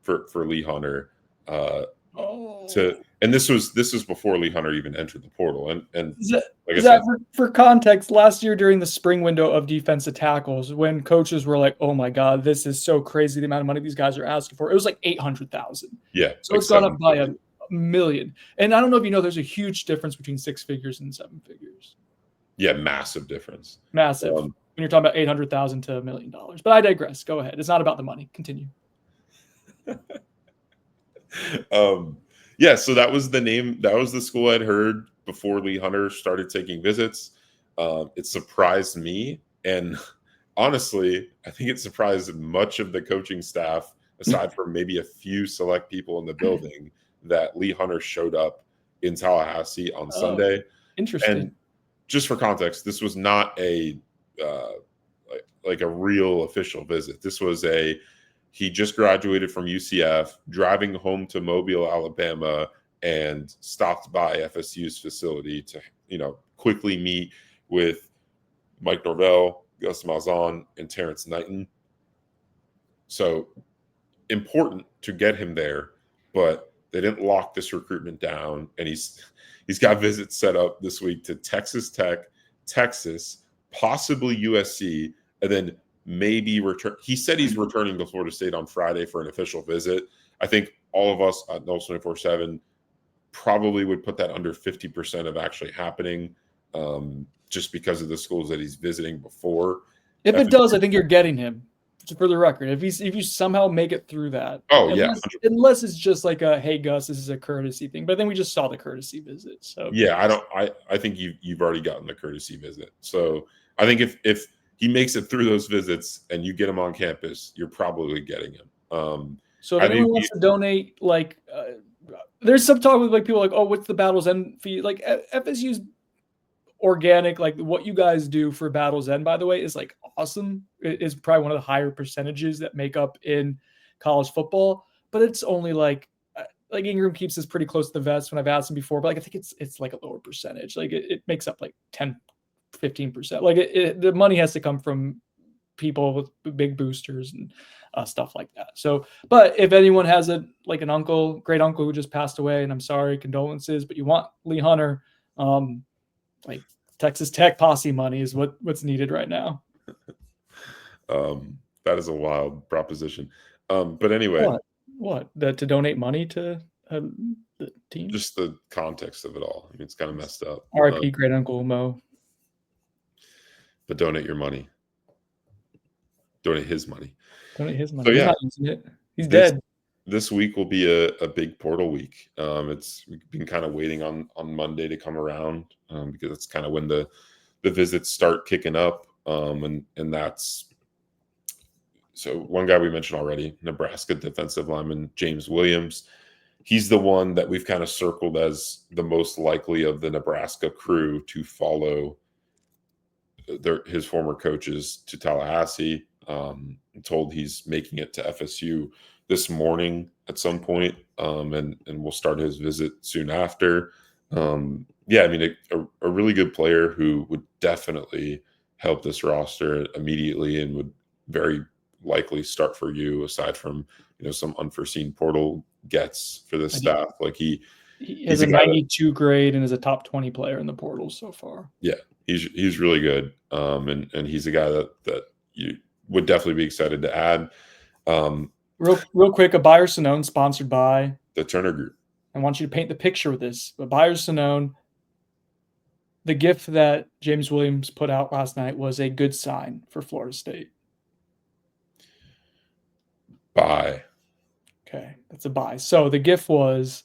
for Lee Hunter. And this was before Lee Hunter even entered the portal. And for context, last year during the spring window of defensive tackles, when coaches were like, "Oh my God, this is so crazy! The amount of money these guys are asking for," it was like 800,000. Yeah, so it's gone up by a million. And I don't know if you know, there's a huge difference between 6 figures and 7 figures. Yeah, massive difference. Massive. When you're talking about 800,000 to $1 million. But I digress. Go ahead. It's not about the money. Continue. So that was the name. That was the school I'd heard before Lee Hunter started taking visits. It surprised me. And honestly, I think it surprised much of the coaching staff, aside from maybe a few select people in the building, that Lee Hunter showed up in Tallahassee on Sunday. Interesting. And just for context, this was not a real official visit. This was he just graduated from UCF, driving home to Mobile, Alabama, and stopped by FSU's facility to, quickly meet with Mike Norvell, Gus Malzahn, and Terrence Knighton. So important to get him there, but they didn't lock this recruitment down. And he's got visits set up this week to Texas Tech, Texas, possibly USC, and then maybe return. He said he's returning to Florida State on Friday for an official visit. I think all of us at Noles 24/7 probably would put that under 50% of actually happening, just because of the schools that he's visiting before. If it does, I think you're getting him. For the record, if you somehow make it through that, unless it's just like a, hey Gus, this is a courtesy thing. But then we just saw the courtesy visit. So yeah, I think you've already gotten the courtesy visit. So I think if he makes it through those visits and you get him on campus, you're probably getting him. So if anyone wants to donate, there's some talk with people like, oh, what's the Battle's End fee? Like FSU's organic, like what you guys do for Battle's End, by the way, is awesome. It is probably one of the higher percentages that make up in college football, but it's only like Ingram keeps this pretty close to the vest when I've asked him before, but I think it's like a lower percentage. It makes up 10, 15%. The money has to come from people with big boosters and stuff like that. So, but if anyone has an great uncle who just passed away, and I'm sorry, condolences, but you want Lee Hunter, Texas Tech Posse money is what's needed right now. That is a wild proposition. But anyway, what to donate money to the team? Just the context of it all. I mean, it's kind of messed up. R.I.P. great uncle Mo. But donate your money. Donate his money. Donate his money. So, He's not using it. He's dead. This week will be a big portal week. We've been kind of waiting on Monday to come around because that's kind of when the visits start kicking up. And that's so one guy we mentioned already, Nebraska defensive lineman James Williams. He's the one that we've kind of circled as the most likely of the Nebraska crew to follow his former coaches to Tallahassee. Told he's making it to FSU this morning at some point, and we'll start his visit soon after. yeah, I mean, a really good player who would definitely help this roster immediately and would very likely start for you aside from, some unforeseen portal gets for this And he, staff. Like he has he's a a guy that, 92 grade and is a top 20 player in the portal so far. yeah, he's really good. And he's a guy that you would definitely be excited to add. Real quick, a Buyer Sonone sponsored by The Turner Group. I want you to paint the picture with this. But Buyer Sonone, the gift that James Williams put out last night was a good sign for Florida State. Buy. Okay, that's a buy. So the gift was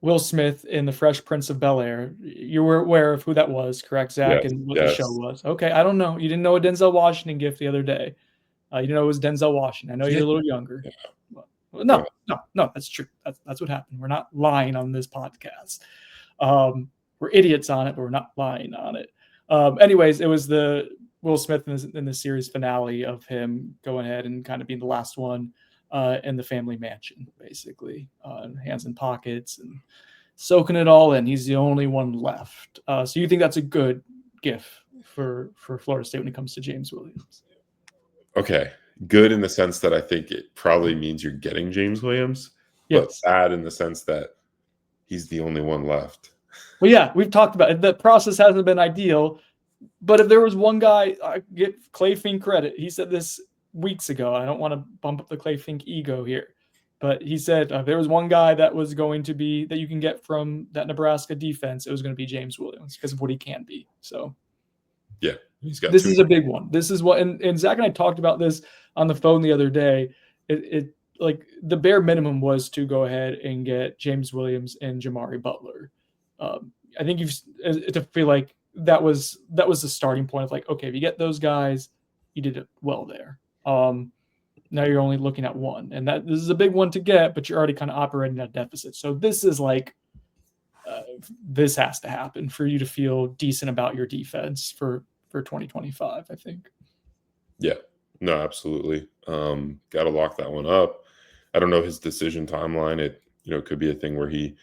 Will Smith in The Fresh Prince of Bel-Air. You were aware of who that was, correct, Zach, Yes, and what the show yes. was. Okay, I don't know. You didn't know a Denzel Washington gift the other day. You didn't know it was Denzel Washington. I know Yeah, you're a little younger. yeah. Well, no, that's true. That's what happened. We're not lying on this podcast. We're idiots on it, but we're not lying on it. Anyways, it was the Will Smith in the series finale of him going ahead and kind of being the last one in the family mansion, basically, hands in pockets and soaking it all in. He's the only one left. So you think that's a good gift for Florida State when it comes to James Williams? Okay. Good in the sense that I think it probably means you're getting James Williams, but Yes. bad in the sense that he's the only one left. Well, yeah, we've talked about it. The process hasn't been ideal, but if there was one guy, I give Clay Fink credit. He said this weeks ago. I don't want to bump up the Clay Fink ego here, but he said there was one guy that was going to be that you can get from that Nebraska defense. It was going to be James Williams because of what he can be. So Yeah, he's got this two. is a big one. This is what, and Zach and I talked about this on the phone the other day. It like the bare minimum was to go ahead and get James Williams and Jamari Butler. I think to feel like that was the starting point of like, okay, if you get those guys, you did it well there. Now you're only looking at one, and this is a big one to get, but you're already kind of operating at a deficit. So this is like this has to happen for you to feel decent about your defense for 2025, I think. Yeah, no, absolutely. Got to lock that one up. I don't know his decision timeline. It could be a thing where he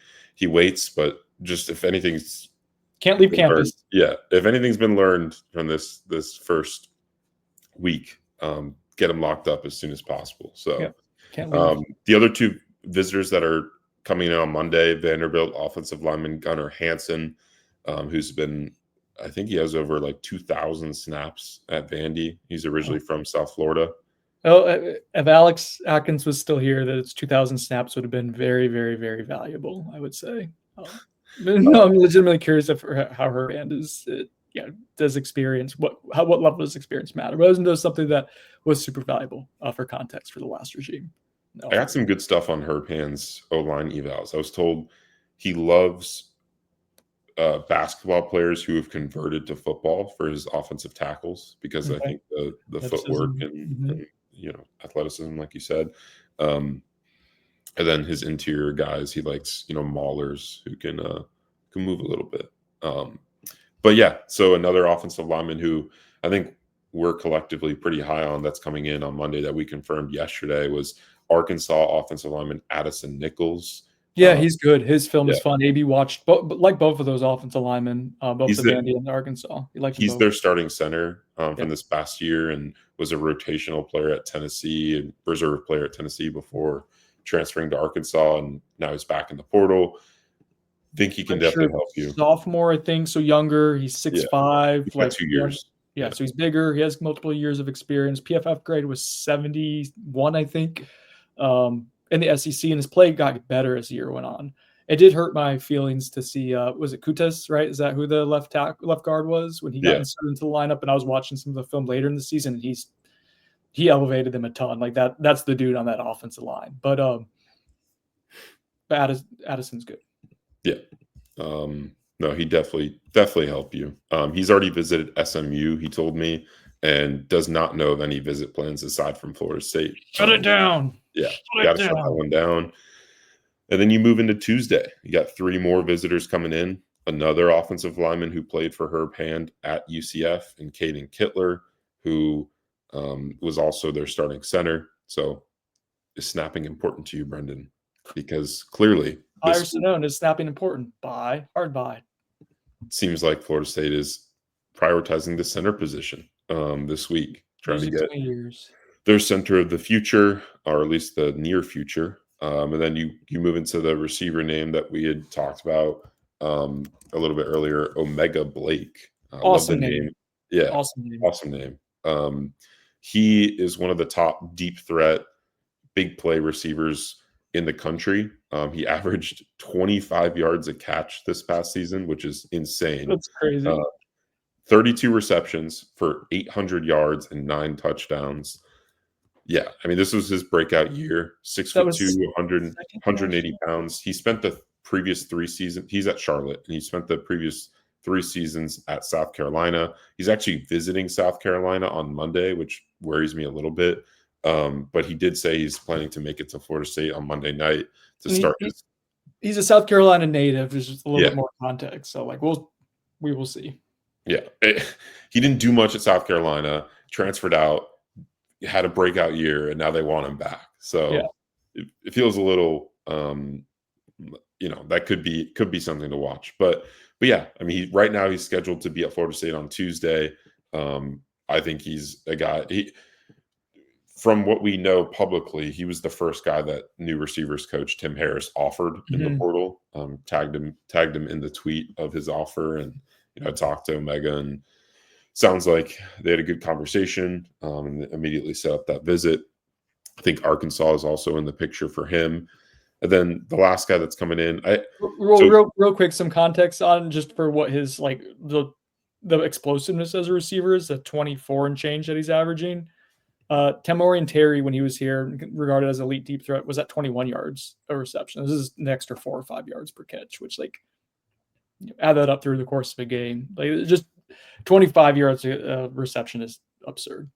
waits, but just if anything's can't leave campus. If anything's been learned from this first week, get him locked up as soon as possible. So can't leave. The other two visitors that are coming in on Monday, Vanderbilt offensive lineman Gunnar Hansen, who's been, I think he has over like 2,000 snaps at Vandy. He's originally from South Florida. Oh, if Alex Atkins was still here, that it's 2,000 snaps would have been very, very, very valuable, I would say. No, I'm legitimately curious how her band is. Does experience what level does experience matter? But wasn't something that was super valuable for context for the last regime. No. I got some good stuff on Herb Hand's O-line evals. I was told he loves basketball players who have converted to football for his offensive tackles because I think the footwork and athleticism, like you said, and then his interior guys, he likes maulers who can move a little bit. But yeah, so another offensive lineman who I think we're collectively pretty high on that's coming in on Monday that we confirmed yesterday was Arkansas offensive lineman Addison Nichols. Yeah, he's good. His film is fun. AB watched both of those offensive linemen, both the Vandy and the Arkansas. He's their starting center from this past year and was a rotational player at Tennessee and reserve player at Tennessee before transferring to Arkansas, and now he's back in the portal. Think he can definitely help you. Sophomore, I think, so younger. He's 6'5", like 2 years. Yeah, so he's bigger. He has multiple years of experience. PFF grade was 71, I think, in the SEC, and his play got better as the year went on. It did hurt my feelings to see, was it Kutas, right? Is that who the left guard was when he got inserted into the lineup? And I was watching some of the film later in the season, and he elevated them a ton. Like that's the dude on that offensive line. But Addison's good. Yeah. No, he definitely help you. He's already visited SMU, he told me, and does not know of any visit plans aside from Florida State. Shut it down. Yeah, got to shut that one down. And then you move into Tuesday. You got 3 more visitors coming in. Another offensive lineman who played for Herb Hand at UCF, and Caden Kittler, who was also their starting center. So is snapping important to you, Brendan? Because clearly Buyer Sonone is snapping important. Hard buy. seems like Florida State is prioritizing the center position this week, trying to Music get to my ears. their center of the future, or at least the near future. And then you move into the receiver name that we had talked about a little bit earlier, Omega Blake. I love the Awesome name. name. Yeah, Awesome name. awesome name. He is one of the top deep threat, big play receivers in the country. He averaged 25 yards a catch this past season, which is insane. That's crazy. Uh, 32 receptions for 800 yards and 9 touchdowns. Yeah, I mean, this was his breakout year. Six That foot two, was 100, second last 180 year. pounds. He spent the previous 3 seasons. He's at Charlotte, and he spent the previous 3 seasons at South Carolina. He's actually visiting South Carolina on Monday, which worries me a little bit. But he did say he's planning to make it to Florida State on Monday night to And start his. he's a South Carolina native. There's just a little Yeah, bit more context. So like we will see. yeah. He didn't do much at South Carolina. Transferred out, had a breakout year, and now they want him back. Yeah. So it feels a little, that could be something to watch. But yeah, I mean, right now he's scheduled to be at Florida State on Tuesday. I think he's a guy. From what we know publicly, he was the first guy that new receivers coach Tim Harris offered in the portal. Tagged him in the tweet of his offer, and talked to Omega, and sounds like they had a good conversation, and immediately set up that visit. I think Arkansas is also in the picture for him. And then the last guy that's coming in, real quick, some context on just for what his like the explosiveness as a receiver is, the 24 and change that he's averaging. Tamorian Terry, when he was here, regarded as elite deep threat, was at 21 yards a reception. This is an extra 4 or 5 yards per catch, which add that up through the course of a game. Like just 25 yards reception is absurd.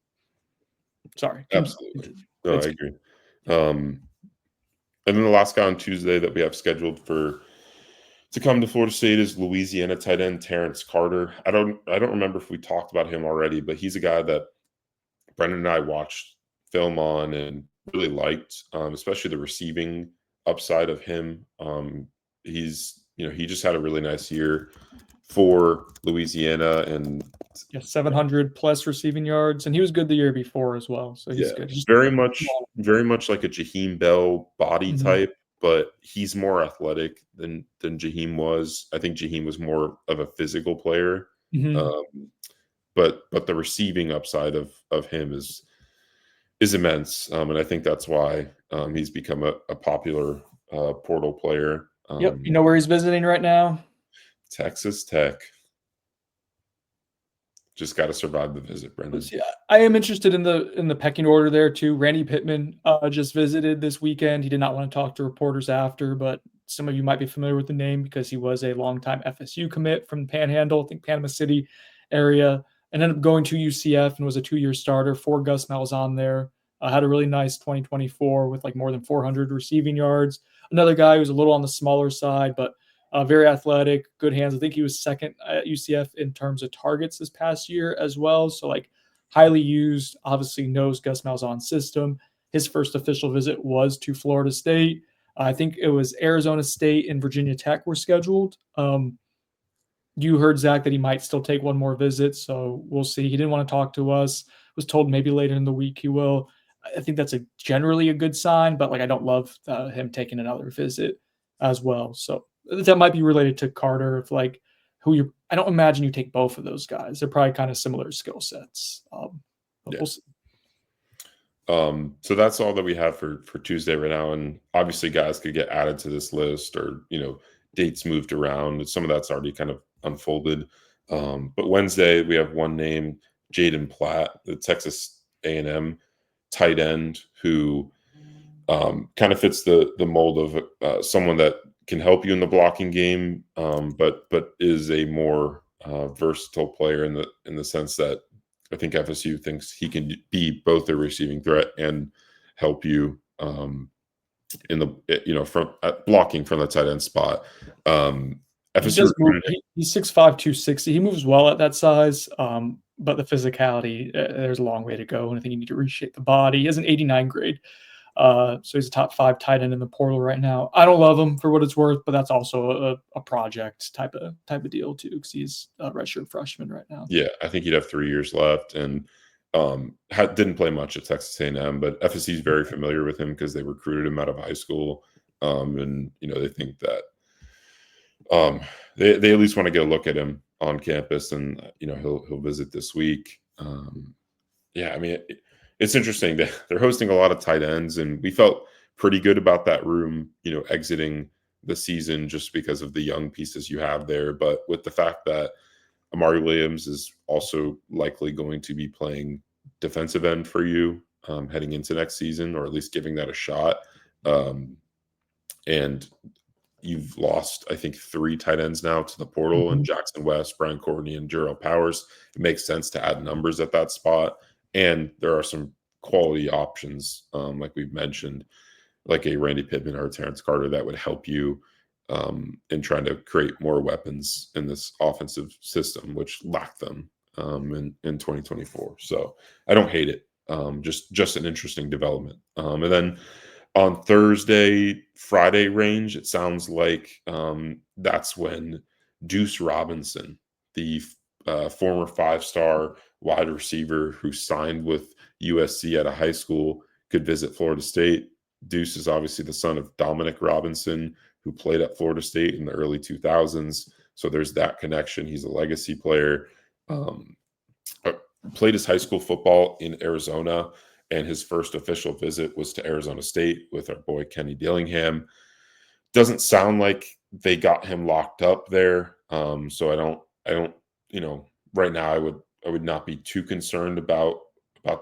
Sorry. Absolutely. No, I agree. And then the last guy on Tuesday that we have scheduled to come to Florida State is Louisiana tight end Terrence Carter. I don't remember if we talked about him already, but he's a guy that Brendan and I watched film on and really liked, especially the receiving upside of him. He just had a really nice year for Louisiana, and 700 plus receiving yards, and he was good the year before as well. So he's good. He's very much like a Jaheim Bell body type, but he's more athletic than Jaheim was. I think Jaheim was more of a physical player. But the receiving upside of him is immense, and I think that's why he's become a popular portal player. Yep. You know where he's visiting right now? Texas Tech. Just got to survive the visit, Brendan. Yeah, I am interested in the pecking order there too. Randy Pittman just visited this weekend. He did not want to talk to reporters after, but some of you might be familiar with the name because he was a longtime FSU commit from the Panhandle, I think Panama City area, and ended up going to UCF and was a 2-year starter. 4 Gus Malzahn there. Had a really nice 2024 with more than 400 receiving yards. Another guy who's a little on the smaller side, but very athletic, good hands. I think he was second at UCF in terms of targets this past year as well. So highly used, obviously knows Gus Malzahn's system. His first official visit was to Florida State. I think it was Arizona State and Virginia Tech were scheduled. You heard, Zach, that he might still take one more visit. So we'll see. He didn't want to talk to us. Was told maybe later in the week he will. I think that's generally a good sign, but I don't love him taking another visit as well. So that might be related to Carter, I don't imagine you take both of those guys. They're probably kind of similar skill sets. We'll see. So that's all that we have for Tuesday right now. And obviously guys could get added to this list, or, dates moved around. Some of that's already kind of unfolded. But Wednesday we have one name, Jaden Platt, the Texas A&M tight end, who kind of fits the mold of someone that can help you in the blocking game, but is a more versatile player in the sense that I think FSU thinks he can be both a receiving threat and help you in the from blocking from the tight end spot. FSU he's 6'5", 260. He moves well at that size, but the physicality, there's a long way to go, and I think you need to reshape the body. He has an 89 grade So he's a top 5 tight end in the portal right now. I don't love him for what it's worth, but that's also a project type of deal too, because he's a redshirt freshman right now. Yeah, I think he'd have 3 years left, and didn't play much at Texas A&M, but FSC is very familiar with him because they recruited him out of high school, and they think that they at least want to get a look at him on campus, and he'll visit this week. Yeah, I mean it's interesting that they're hosting a lot of tight ends, and we felt pretty good about that room, exiting the season just because of the young pieces you have there. But with the fact that Amari Williams is also likely going to be playing defensive end for you heading into next season, or at least giving that a shot. And you've lost, I think, 3 tight ends now to the portal, and Jackson West, Brian Courtney, and Jarrell Powers. It makes sense to add numbers at that spot. And there are some quality options, like we've mentioned, like a Randy Pittman or a Terrence Carter that would help you in trying to create more weapons in this offensive system, which lacked them in 2024. So I don't hate it. Just an interesting development. And then on Friday range, it sounds like that's when Deuce Robinson, the former 5-star wide receiver who signed with USC at a high school, could visit Florida State. Deuce is obviously the son of Dominic Robinson, who played at Florida State in the early 2000s. So there's that connection. He's a legacy player. Played his high school football in Arizona, and his first official visit was to Arizona State with our boy Kenny Dillingham. Doesn't sound like they got him locked up there. So I don't, right now I would not be too concerned about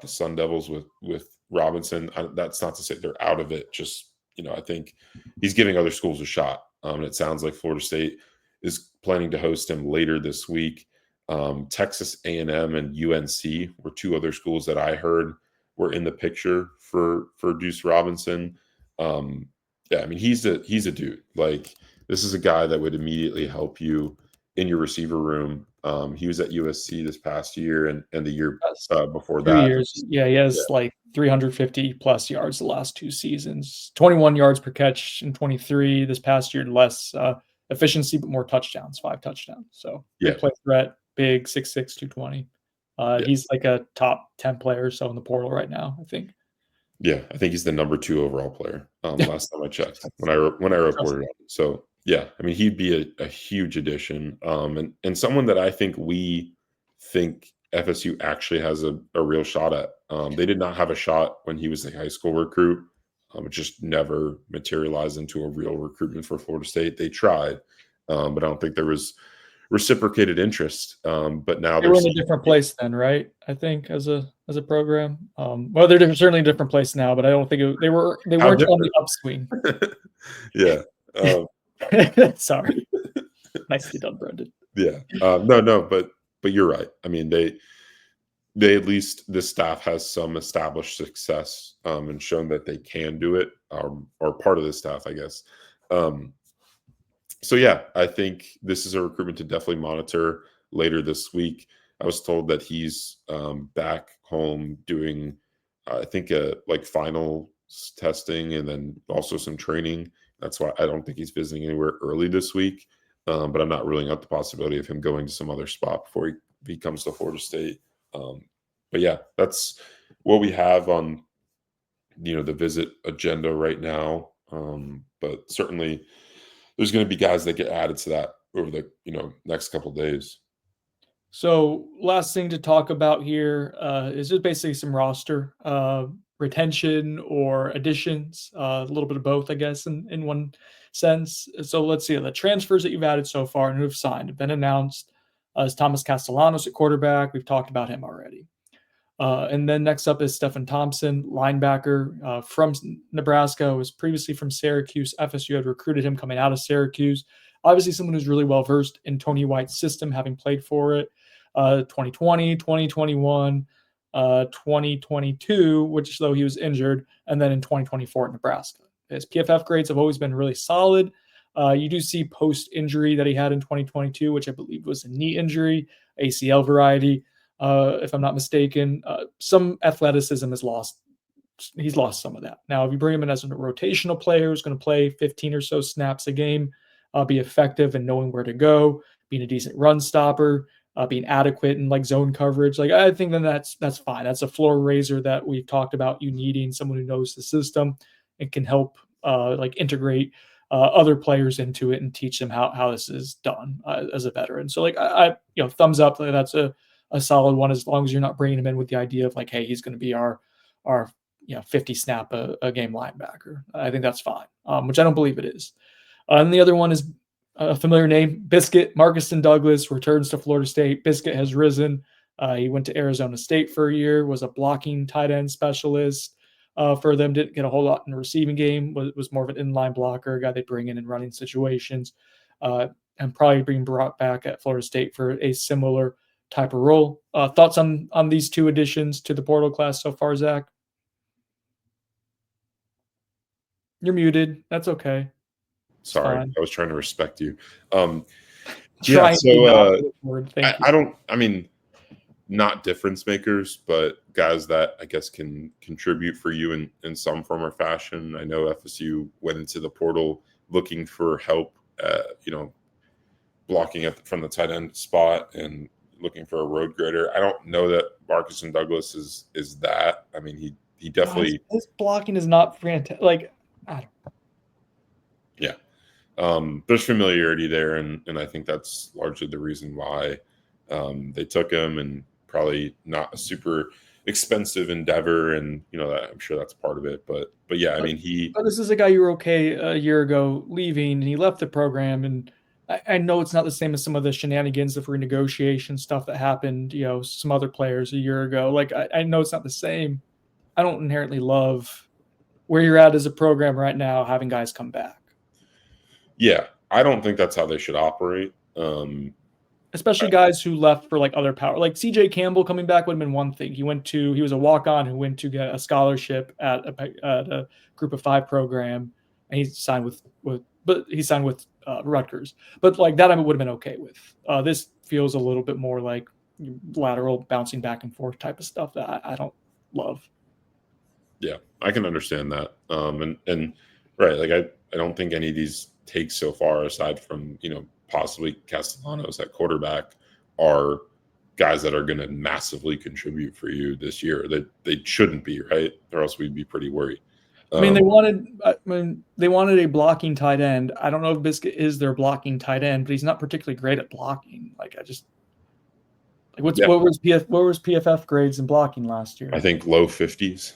the Sun Devils with Robinson. That's not to say they're out of it. Just, I think he's giving other schools a shot. And it sounds like Florida State is planning to host him later this week. Texas A&M and UNC were 2 other schools that I heard were in the picture for Deuce Robinson. Yeah, I mean, he's a dude. Like, this is a guy that would immediately help you in your receiver room. He was at USC this past year and the year before 2 that. years. Yeah, he has like 350 plus yards the last 2 seasons. 21 yards per catch in 23. This past year, less efficiency, but more touchdowns, 5 touchdowns. So big play threat, big 6'6", 220. He's like a top 10 player or so in the portal right now, I think. Yeah, I think he's the number 2 overall player. Last time I checked, when I reported on him. So yeah, I mean, he'd be a huge addition, and someone that I think FSU actually has a real shot at. They did not have a shot when he was a high school recruit. It just never materialized into a real recruitment for Florida State. They tried, but I don't think there was reciprocated interest. But now they were in a different place then, right? I think as a program. Well, they're certainly in a different place now, but I don't think they weren't on the upswing. Yeah. Sorry. Nicely done, Brendan. Yeah. No, but you're right. I mean, they at least this staff has some established success and shown that they can do it, or part of the staff, I guess. So yeah, I think this is a recruitment to definitely monitor later this week. I was told that he's back home doing, I think, like final testing and then also some training. That's why I don't think he's visiting anywhere early this week. But I'm not ruling out the possibility of him going to some other spot before he comes to Florida State. But yeah, that's what we have on the visit agenda right now. But certainly there's going to be guys that get added to that over the next couple of days. So last thing to talk about here is just basically some roster retention or additions, a little bit of both, I guess, in one sense. So let's see, the transfers that you've added so far and who have signed have been announced as Thomas Castellanos at quarterback. We've talked about him already. And then next up is Stephen Thompson, linebacker from Nebraska, was previously from Syracuse. FSU had recruited him coming out of Syracuse. Obviously someone who's really well-versed in Tony White's system, having played for it 2020, 2021, 2022, which though he was injured, and then in 2024 at Nebraska. His PFF grades have always been really solid. You do see post-injury that he had in 2022, which I believe was a knee injury, ACL variety. If I'm not mistaken, some athleticism is lost he's lost some of that. Now, if you bring him in as a rotational player who's going to play 15 or so snaps a game, be effective and knowing where to go, being a decent run stopper, being adequate in like zone coverage, like I think then that's fine. That's a floor raiser that we've talked about. You needing someone who knows the system and can help like integrate other players into it and teach them how this is done as a veteran. So like I thumbs up. That's a solid one as long as you're not bringing him in with the idea of like, hey, he's going to be our 50 snap a game linebacker. I think that's fine, which I don't believe it is. And the other one is a familiar name, Biscuit. Marcuston Douglas returns to Florida State. Biscuit has risen. He went to Arizona State for a year, was a blocking tight end specialist for them. Didn't get a whole lot in the receiving game, was more of an inline blocker, a guy they bring in running situations, and probably being brought back at Florida State for a similar type of role. Thoughts on these two additions to the portal class so far, Zach? You're muted. That's okay. Sorry, fine. I was trying to respect you. Trying to not So use the word. Thank I you. don't. I mean, not difference makers, but guys that I guess can contribute for you in some form or fashion. I know FSU went into the portal looking for help, blocking from the tight end spot and looking for a road grader. I don't know that Marcuston Douglas is that. I mean, he definitely his blocking is not fantastic. Like, I don't. Yeah. There's familiarity there, and I think that's largely the reason why they took him, and probably not a super expensive endeavor, and I'm sure that's part of it. But yeah, I mean But this is a guy you were okay a year ago leaving, and he left the program. And I know it's not the same as some of the shenanigans, the renegotiation stuff that happened, some other players a year ago. Like, I know it's not the same. I don't inherently love where you're at as a program right now, having guys come back. Yeah, I don't think that's how they should operate. Especially guys who left for like other power, like CJ Campbell coming back would have been one thing. He was a walk-on who went to get a scholarship at a group of 5 program, and he signed with Rutgers. But like that, I would have been okay with. This feels a little bit more like lateral bouncing back and forth type of stuff that I don't love. Yeah, I can understand that. And right, like I don't think any of these takes so far, aside from possibly Castellanos at quarterback, are guys that are going to massively contribute for you this year. That they shouldn't be, right? Or else we'd be pretty worried. They wanted a blocking tight end. I don't know if Biscuit is their blocking tight end, but he's not particularly great at blocking. Like what was PFF grades in blocking last year? I think low 50s.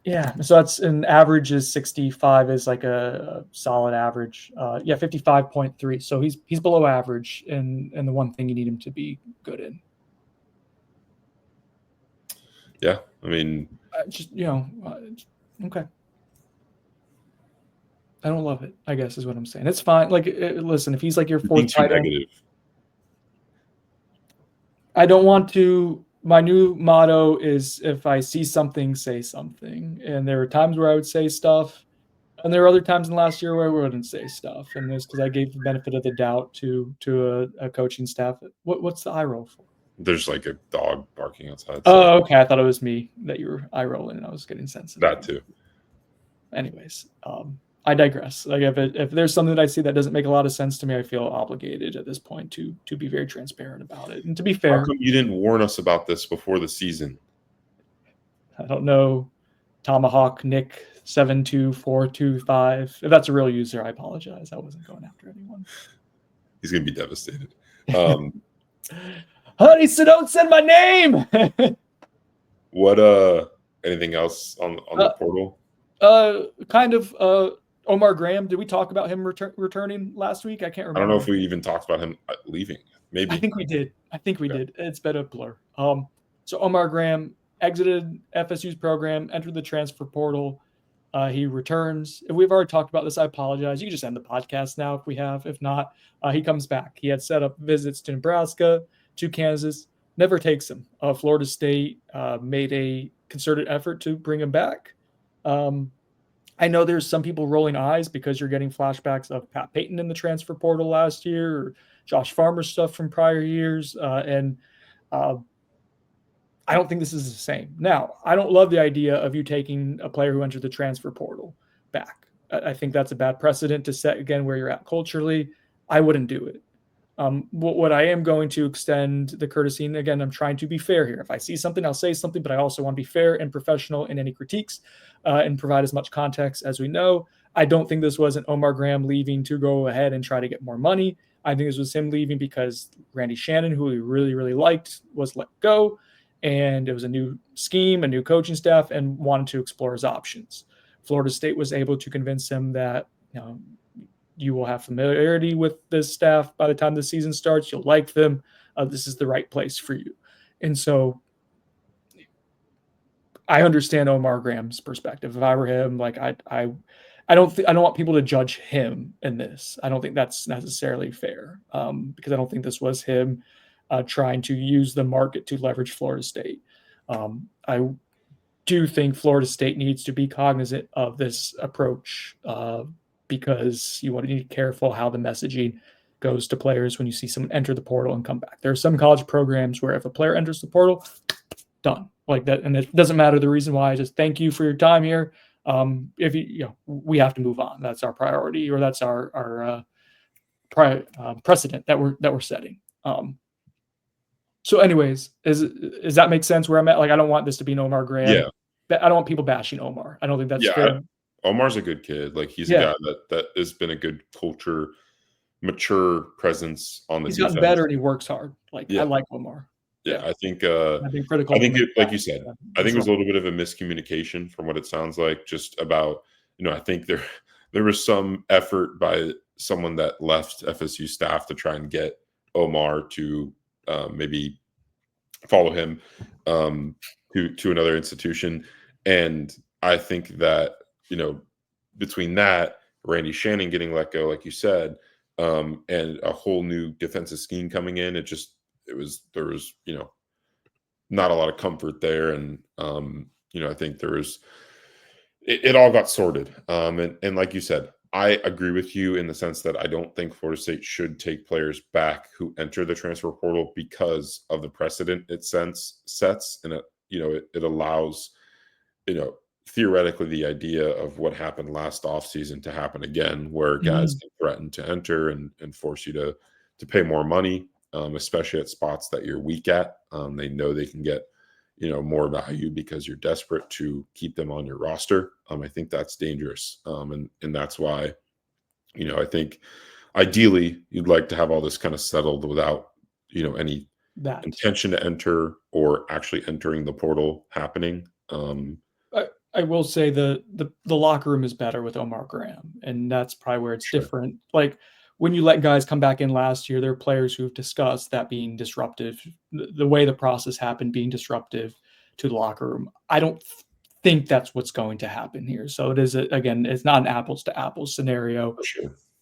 Yeah, so that's an average is 65 is like a solid average. 55.3. So he's below average and the one thing you need him to be good in. Yeah, I mean, okay. I don't love it, I guess is what I'm saying. It's fine. Like, listen, if he's like your fourth tight end, I don't want to. My new motto is if I see something, say something. And there were times where I would say stuff, and there were other times in last year where I wouldn't say stuff. And it's because I gave the benefit of the doubt to a coaching staff. What's the eye roll for? There's like a dog barking outside. Oh, okay. I thought it was me that you were eye rolling, and I was getting sensitive. That too. Anyways, I digress. Like if there's something that I see that doesn't make a lot of sense to me, I feel obligated at this point to be very transparent about it. And to be fair, how come you didn't warn us about this before the season? I don't know. Tomahawk Nick 72425. If that's a real user, I apologize. I wasn't going after anyone. He's gonna be devastated. Honey, so don't send my name. What anything else on the portal? Omar Graham. Did we talk about him returning last week? I can't remember. I don't know if we even talked about him leaving. Maybe. I think we did. It's been a blur. So Omar Graham exited FSU's program, entered the transfer portal. He returns. If we've already talked about this, I apologize. You can just end the podcast now if we have. If not, he comes back. He had set up visits to Nebraska, to Kansas. Never takes him. Florida State made a concerted effort to bring him back. I know there's some people rolling eyes because you're getting flashbacks of Pat Payton in the transfer portal last year, or Josh Farmer stuff from prior years. And I don't think this is the same. Now, I don't love the idea of you taking a player who entered the transfer portal back. I think that's a bad precedent to set again where you're at culturally. I wouldn't do it. What I am going to extend the courtesy, and again, I'm trying to be fair here. If I see something, I'll say something, but I also want to be fair and professional in any critiques and provide as much context as we know. I don't think this was an Omar Graham leaving to go ahead and try to get more money. I think this was him leaving because Randy Shannon, who he really, really liked, was let go. And it was a new scheme, a new coaching staff, and wanted to explore his options. Florida State was able to convince him that, you will have familiarity with this staff by the time the season starts. You'll like them. This is the right place for you. And so I understand Omar Graham's perspective. If I were him, like I don't want people to judge him in this. I don't think that's necessarily fair because I don't think this was him trying to use the market to leverage Florida State. I do think Florida State needs to be cognizant of this approach because you want to be careful how the messaging goes to players when you see someone enter the portal and come back. There are some college programs where if a player enters the portal, done like that, and it doesn't matter the reason why. Just thank you for your time here. If we have to move on. That's our priority, or that's our precedent that we're setting. So, anyways, does that make sense where I'm at? Like, I don't want this to be an Omar Graham. Yeah. I don't want people bashing Omar. I don't think that's fair. Omar's a good kid. Like he's a guy that has been a good culture, mature presence on the defense. He's gotten better and he works hard. Like I like Omar. Yeah, I think I've been critical. I think like you said, I think it was a little bit of a miscommunication from what it sounds like, just about, I think there was some effort by someone that left FSU staff to try and get Omar to maybe follow him to another institution. And I think that, between that, Randy Shannon getting let go, like you said, and a whole new defensive scheme coming in, there was not a lot of comfort there. And, I think it all got sorted. And like you said, I agree with you in the sense that I don't think Florida State should take players back who enter the transfer portal because of the precedent it sets. And it allows, theoretically the idea of what happened last offseason to happen again, where guys can threaten to enter and force you to pay more money, especially at spots that you're weak at. They know they can get, more value because you're desperate to keep them on your roster. I think that's dangerous. And that's why, I think ideally you'd like to have all this kind of settled without, any intention to enter or actually entering the portal happening. I will say the locker room is better with Omar Graham, and that's probably where it's different. Like when you let guys come back in last year, there are players who've discussed that being disruptive, the way the process happened being disruptive to the locker room. I don't think that's what's going to happen here. So it is, again, it's not an apples to apples scenario,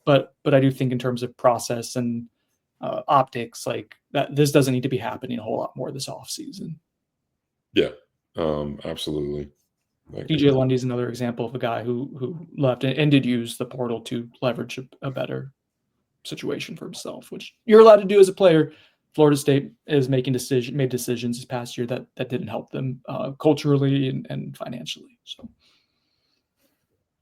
but I do think in terms of process and optics, like that, this doesn't need to be happening a whole lot more this offseason. Yeah, absolutely. DJ Lundy is another example of a guy who left and did use the portal to leverage a better situation for himself, which you're allowed to do as a player. Florida State is made decisions this past year that didn't help them culturally and financially. So,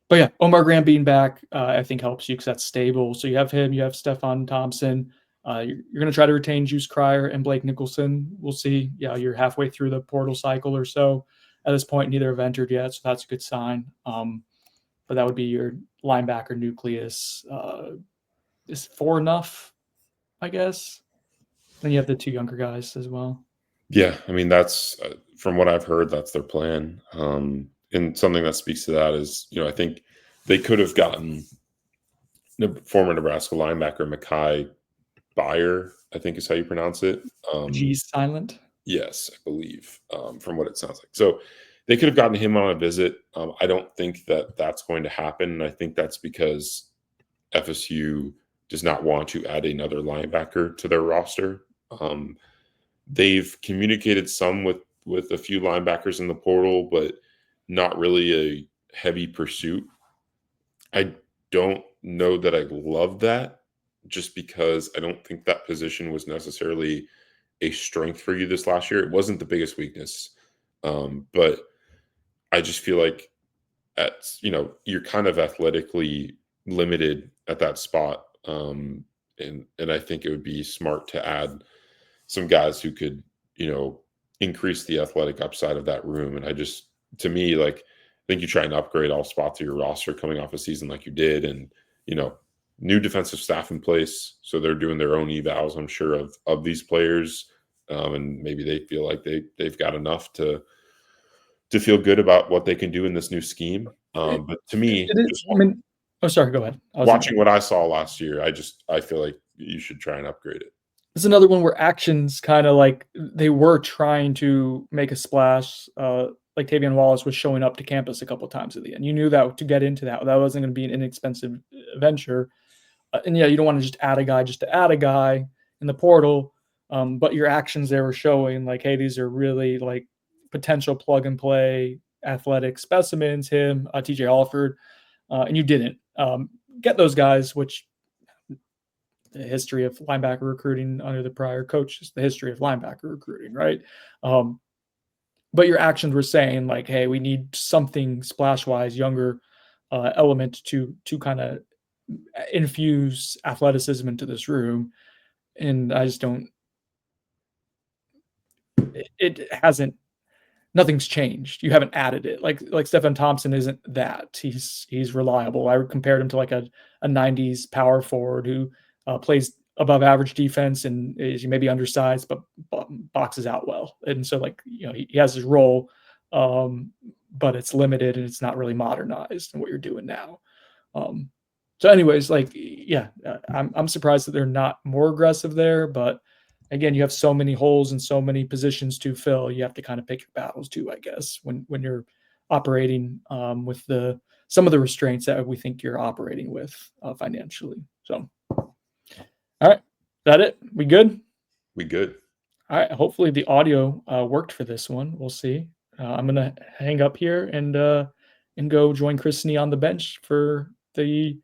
but yeah, Omar Graham being back, I think helps you because that's stable. So you have him, you have Stefan Thompson. You're going to try to retain Juice Cryer and Blake Nicholson. We'll see. Yeah, you're halfway through the portal cycle or so. At this point, neither have entered yet, so that's a good sign. But that would be your linebacker nucleus. Is 4 enough, I guess? Then you have the 2 younger guys as well. Yeah, I mean, that's from what I've heard, that's their plan. And something that speaks to that is, I think they could have gotten the former Nebraska linebacker Mekhi Byer, I think is how you pronounce it. G's silent. Yes, I believe, from what it sounds like. So they could have gotten him on a visit. I don't think that that's going to happen. And I think that's because FSU does not want to add another linebacker to their roster. They've communicated some with a few linebackers in the portal, but not really a heavy pursuit. I don't know that I love that, just because I don't think that position was necessarily a strength for you this last year. It wasn't the biggest weakness, but I just feel like you're kind of athletically limited at that spot, and I think it would be smart to add some guys who could increase the athletic upside of that room. And to me, like, I think you try and upgrade all spots of your roster coming off a season like you did, and new defensive staff in place, so they're doing their own evals, I'm sure, of these players, and maybe they feel like they've got enough to feel good about what they can do in this new scheme. But to me, just I mean, oh, sorry, go ahead. watching what I saw last year, I feel like you should try and upgrade it. It's another one where actions kind of like they were trying to make a splash. Like Tavian Wallace was showing up to campus a couple of times at the end. You knew that to get into that wasn't going to be an inexpensive venture. And yeah, you don't want to just add a guy just to add a guy in the portal. But your actions there were showing like, hey, these are really like potential plug and play athletic specimens. Him, TJ Alford, and you didn't get those guys, which the history of linebacker recruiting under the prior coach is the history of linebacker recruiting, right? But your actions were saying like, hey, we need something splash wise, younger element to kind of infuse athleticism into this room. And I just don't, it hasn't, nothing's changed. You haven't added it. Like Stephen Thompson isn't that. He's reliable. I compared him to like a 90s power forward who plays above average defense and is maybe undersized, but boxes out well. And so like, he has his role, but it's limited and it's not really modernized in what you're doing now. So anyways, like, yeah, I'm surprised that they're not more aggressive there, but again, you have so many holes and so many positions to fill. You have to kind of pick your battles too, I guess, when you're operating with some of the restraints that we think you're operating with financially. So, all right, is that it? We good? We good. All right. Hopefully the audio worked for this one. We'll see. I'm gonna hang up here and go join Christine on the bench for the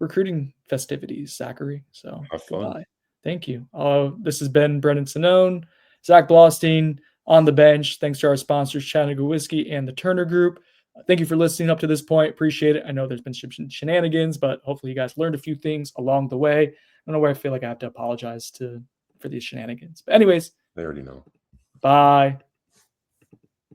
recruiting festivities, Zachary. So Have fun. goodbye. Thank you. This has been Brendan Sinone, Zach Blostein on the bench. Thanks to our sponsors, Chattanooga Whiskey and the Turner Group. Thank you for listening up to this point. Appreciate it. I know there's been shenanigans, but hopefully you guys learned a few things along the way. I don't know where I feel like I have to apologize for these shenanigans. But anyways, they already know. Bye.